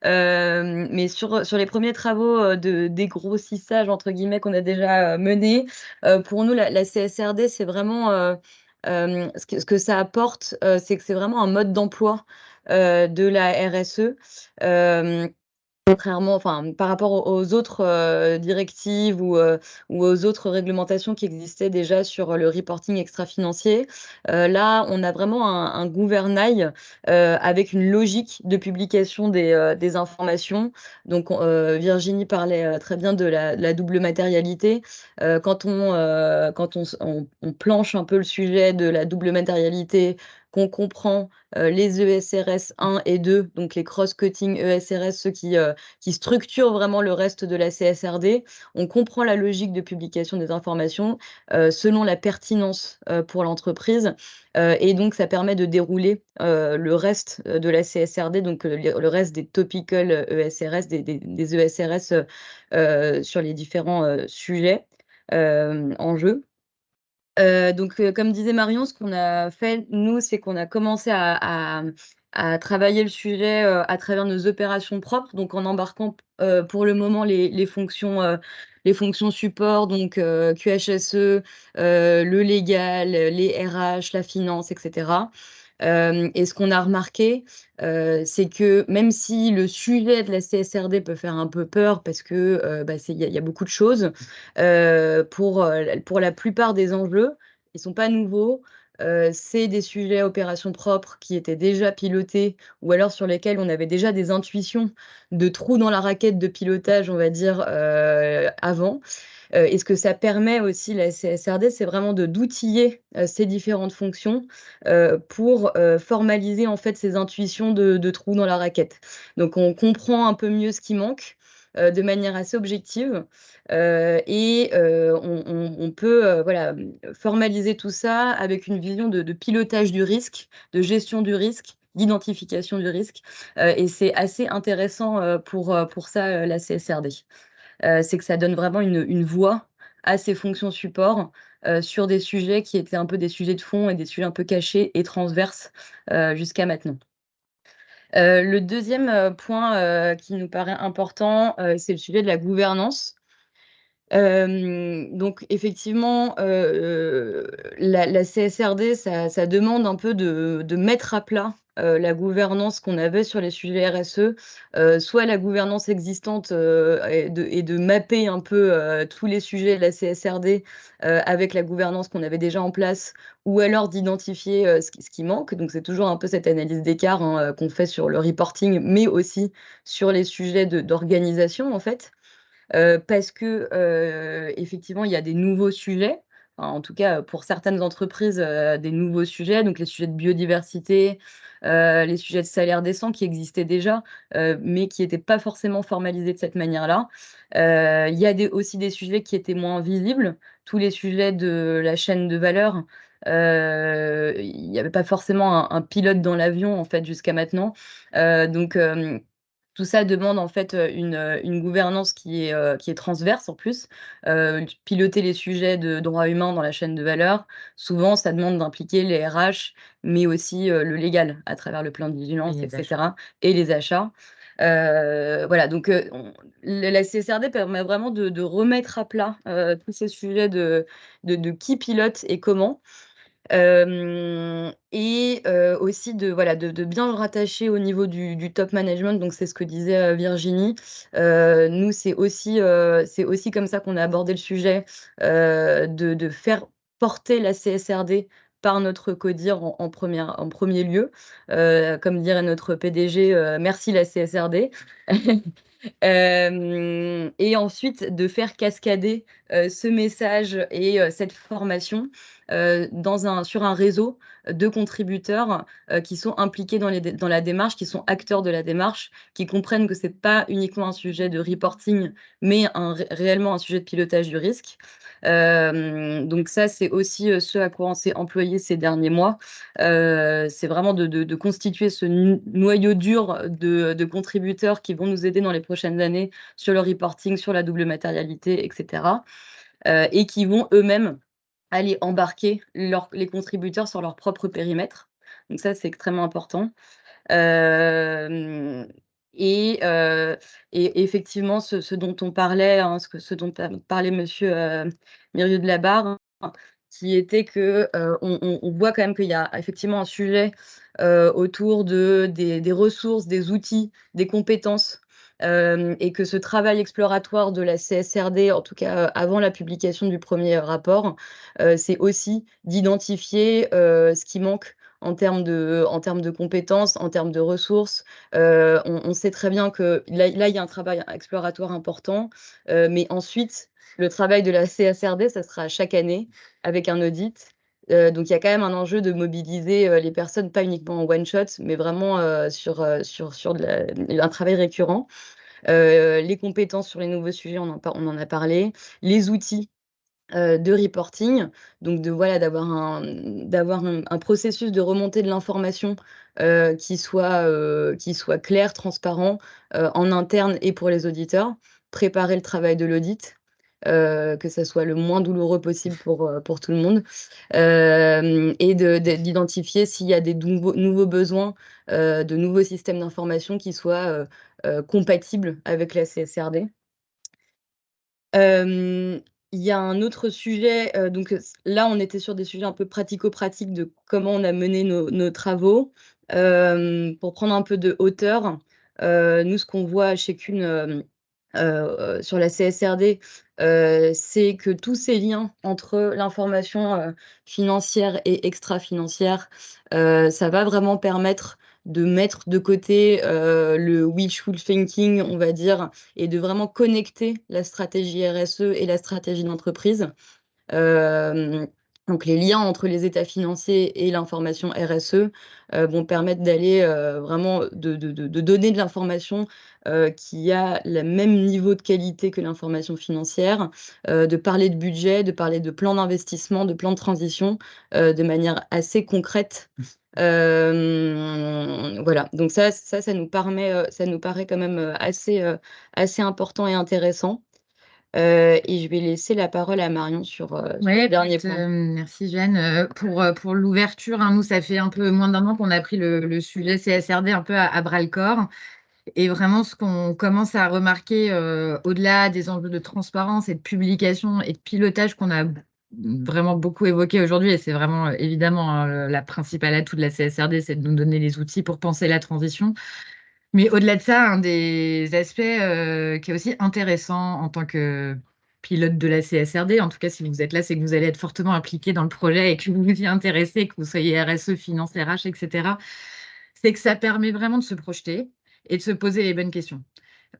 Speaker 1: Mais sur les premiers travaux de dégrossissage, entre guillemets, qu'on a déjà menés, pour nous, la CSRD, c'est vraiment ce que ça apporte, c'est que c'est vraiment un mode d'emploi de la RSE. Contrairement, enfin, par rapport aux autres directives ou aux autres réglementations qui existaient déjà sur le reporting extra-financier, là, on a vraiment un gouvernail avec une logique de publication des informations. Donc, Virginie parlait très bien de la double matérialité. Quand on planche un peu le sujet de la double matérialité, qu'on comprend les ESRS 1 et 2, donc les cross-cutting ESRS, ceux qui structurent vraiment le reste de la CSRD. On comprend la logique de publication des informations selon la pertinence pour l'entreprise. Et donc, ça permet de dérouler le reste de la CSRD, donc le reste des topical ESRS, des ESRS sur les différents sujets en jeu. Donc, comme disait Marion, ce qu'on a fait, nous, c'est qu'on a commencé à travailler le sujet à travers nos opérations propres, donc en embarquant pour le moment les fonctions support, donc QHSE, le légal, les RH, la finance, etc. Et ce qu'on a remarqué, c'est que même si le sujet de la CSRD peut faire un peu peur parce que il y a beaucoup de choses, pour la plupart des enjeux, ils ne sont pas nouveaux. C'est des sujets opérations propres qui étaient déjà pilotés ou alors sur lesquels on avait déjà des intuitions de trous dans la raquette de pilotage, on va dire, avant. Et ce que ça permet aussi, la CSRD, c'est vraiment d'outiller ces différentes fonctions pour formaliser en fait ces intuitions de trous dans la raquette. Donc, on comprend un peu mieux ce qui manque de manière assez objective et on peut voilà, formaliser tout ça avec une vision de pilotage du risque, de gestion du risque, d'identification du risque. Et c'est assez intéressant pour ça, la CSRD. C'est que ça donne vraiment une voix à ces fonctions support sur des sujets qui étaient un peu des sujets de fond et des sujets un peu cachés et transverses jusqu'à maintenant. Le deuxième point qui nous paraît important, c'est le sujet de la gouvernance. Donc effectivement, la CSRD, ça demande un peu de mettre à plat la gouvernance qu'on avait sur les sujets RSE, soit la gouvernance existante et de mapper un peu tous les sujets de la CSRD avec la gouvernance qu'on avait déjà en place, ou alors d'identifier ce qui manque. Donc c'est toujours un peu cette analyse d'écart hein, qu'on fait sur le reporting, mais aussi sur les sujets d'organisation en fait. Parce que effectivement, il y a des nouveaux sujets, enfin, en tout cas pour certaines entreprises, des nouveaux sujets, donc les sujets de biodiversité, les sujets de salaire décent qui existaient déjà, mais qui n'étaient pas forcément formalisés de cette manière-là. Il y a aussi des sujets qui étaient moins visibles, tous les sujets de la chaîne de valeur. Il n'y avait pas forcément un pilote dans l'avion en fait jusqu'à maintenant. Donc tout ça demande en fait une gouvernance qui est transverse en plus. Piloter les sujets de droits humains dans la chaîne de valeur, souvent ça demande d'impliquer les RH, mais aussi le légal à travers le plan de vigilance, etc. et les achats. Voilà, donc la CSRD permet vraiment de remettre à plat tous ces sujets de qui pilote et comment.
Speaker 6: Et aussi de bien le rattacher au niveau du top management. Donc, c'est ce que disait Virginie. Nous, c'est aussi comme ça qu'on a abordé le sujet, de faire porter la CSRD par notre CODIR en premier lieu. Comme dirait notre PDG, merci la CSRD. Et ensuite, de faire cascader ce message et cette formation sur un réseau de contributeurs qui sont impliqués dans la démarche, qui sont acteurs de la démarche, qui comprennent que ce n'est pas uniquement un sujet de reporting, mais réellement un sujet de pilotage du risque. Donc ça, c'est aussi ce à quoi on s'est employé ces derniers mois. C'est vraiment de constituer ce noyau dur de contributeurs qui vont nous aider dans les prochaines années sur le reporting, sur la double matérialité, etc. Et qui vont eux-mêmes aller embarquer les contributeurs sur leur propre périmètre. Donc ça, c'est extrêmement important. Et effectivement, ce dont on parlait, hein, ce dont parlait monsieur Mérieux de la Barre, qui était que on voit quand même qu'il y a effectivement un sujet autour des ressources, des outils, des compétences, et que ce travail exploratoire de la CSRD, en tout cas avant la publication du premier rapport, c'est aussi d'identifier ce qui manque en termes de compétences, en termes de ressources. On sait très bien que là, il y a un travail exploratoire important, mais ensuite, le travail de la CSRD, ça sera chaque année avec un audit. Donc, il y a quand même un enjeu de mobiliser les personnes, pas uniquement en one-shot, mais vraiment sur un travail récurrent. Les compétences sur les nouveaux sujets, on en a parlé. Les outils de reporting, donc d'avoir un processus de remontée de l'information qui soit clair, transparent, en interne et pour les auditeurs, préparer le travail de l'audit, que ça soit le moins douloureux possible pour tout le monde, et d'identifier s'il y a des nouveaux besoins, de nouveaux systèmes d'information qui soient compatibles avec la CSRD. Il y a un autre sujet, donc là, on était sur des sujets un peu pratico-pratiques de comment on a mené nos travaux. Pour prendre un peu de hauteur, nous, ce qu'on voit chez Kuhn sur la CSRD, c'est que tous ces liens entre l'information financière et extra-financière, ça va vraiment permettre de mettre de côté le wishful thinking, on va dire, et de vraiment connecter la stratégie RSE et la stratégie d'entreprise. Donc, les liens entre les états financiers et l'information RSE vont permettre d'aller vraiment de donner de l'information qui a le même niveau de qualité que l'information financière, de parler de budget, de parler de plan d'investissement, de plan de transition de manière assez concrète. Voilà, donc ça nous paraît quand même assez important et intéressant. Et je vais laisser la parole à Marion sur le dernier point.
Speaker 5: Merci Jeanne. Pour l'ouverture, hein, nous, ça fait un peu moins d'un an qu'on a pris le sujet CSRD un peu à bras-le-corps. Et vraiment, ce qu'on commence à remarquer, au-delà des enjeux de transparence et de publication et de pilotage qu'on a vraiment beaucoup évoqué aujourd'hui, et c'est vraiment évidemment hein, la principale atout de la CSRD, c'est de nous donner les outils pour penser la transition. Mais au-delà de ça, un des aspects qui est aussi intéressant en tant que pilote de la CSRD, en tout cas si vous êtes là, c'est que vous allez être fortement impliqué dans le projet et que vous vous y intéressez, que vous soyez RSE, finance, RH, etc., c'est que ça permet vraiment de se projeter et de se poser les bonnes questions.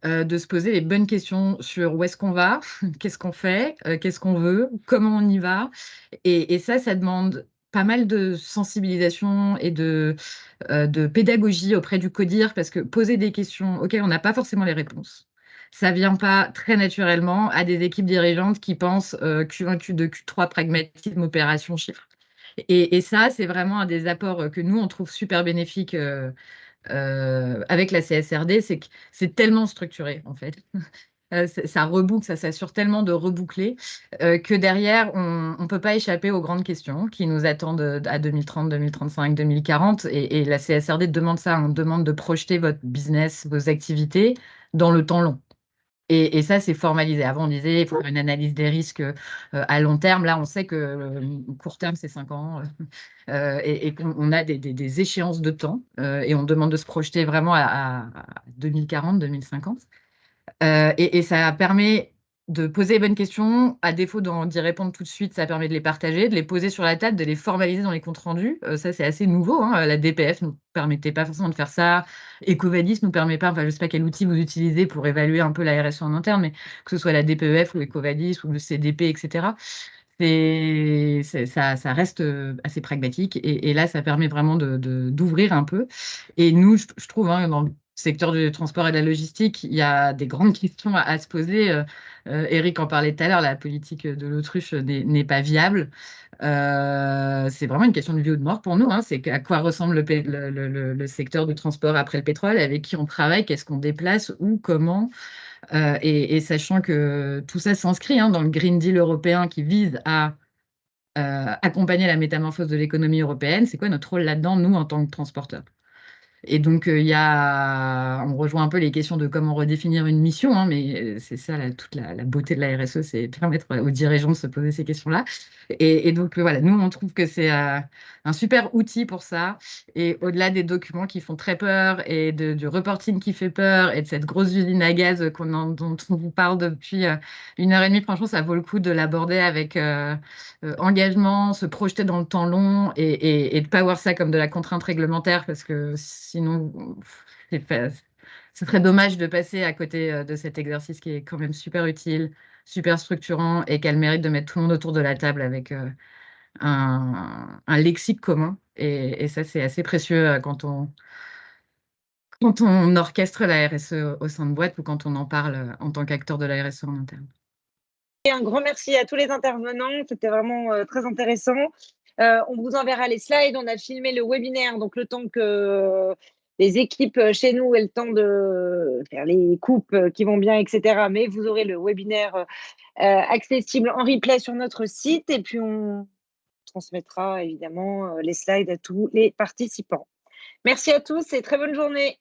Speaker 5: De se poser les bonnes questions sur où est-ce qu'on va, qu'est-ce qu'on fait, qu'est-ce qu'on veut, comment on y va. Et ça demande pas mal de sensibilisation et de pédagogie auprès du CODIR, parce que poser des questions auxquelles on n'a pas forcément les réponses, ça ne vient pas très naturellement à des équipes dirigeantes qui pensent Q1, Q2, Q3, pragmatisme, opération, chiffres. Et ça, c'est vraiment un des apports que nous, on trouve super bénéfique avec la CSRD, c'est que c'est tellement structuré, en fait. Ça reboucle, ça s'assure tellement de reboucler que derrière, on ne peut pas échapper aux grandes questions qui nous attendent à 2030, 2035, 2040. Et la CSRD demande ça, on demande de projeter votre business, vos activités dans le temps long. Et ça, c'est formalisé. Avant, on disait il faut faire une analyse des risques à long terme. Là, on sait que court terme, c'est 5 ans et qu'on a des échéances de temps et on demande de se projeter vraiment à 2040, 2050. Et ça permet de poser les bonnes questions. À défaut d'y répondre tout de suite, ça permet de les partager, de les poser sur la table, de les formaliser dans les comptes rendus. Ça, c'est assez nouveau, hein. La DPF ne nous permettait pas forcément de faire ça. Ecovadis ne nous permet pas, enfin, je ne sais pas quel outil vous utilisez pour évaluer un peu la RSE en interne, mais que ce soit la DPEF ou Ecovadis ou le CDP, etc., ça reste assez pragmatique. Et là, ça permet vraiment d'ouvrir un peu. Et nous, je trouve, hein, dans le secteur du transport et de la logistique, il y a des grandes questions à se poser. Eric en parlait tout à l'heure, la politique de l'autruche n'est pas viable. C'est vraiment une question de vie ou de mort pour nous, hein. C'est à quoi ressemble le secteur du transport après le pétrole, avec qui on travaille, qu'est-ce qu'on déplace, où, comment. Et sachant que tout ça s'inscrit dans le Green Deal européen qui vise à accompagner la métamorphose de l'économie européenne, c'est quoi notre rôle là-dedans, nous, en tant que transporteurs? Et donc, on rejoint un peu les questions de comment redéfinir une mission, hein, mais c'est ça toute la beauté de la RSE, c'est permettre aux dirigeants de se poser ces questions-là. Et donc, voilà, nous, on trouve que c'est un super outil pour ça. Et au-delà des documents qui font très peur et du reporting qui fait peur et de cette grosse usine à gaz dont on vous parle depuis 1h30, franchement, ça vaut le coup de l'aborder avec engagement, se projeter dans le temps long et de ne pas voir ça comme de la contrainte réglementaire parce que sinon, ce serait dommage de passer à côté de cet exercice qui est quand même super utile, super structurant et qui a le mérite de mettre tout le monde autour de la table avec un lexique commun. Et ça, c'est assez précieux quand on orchestre la RSE au sein de boîte ou quand on en parle en tant qu'acteur de la RSE en interne.
Speaker 1: Et un grand merci à tous les intervenants, c'était vraiment très intéressant. On vous enverra les slides, on a filmé le webinaire, donc le temps que les équipes chez nous aient le temps de faire les coupes qui vont bien, etc. Mais vous aurez le webinaire accessible en replay sur notre site et puis on transmettra évidemment les slides à tous les participants. Merci à tous et très bonne journée.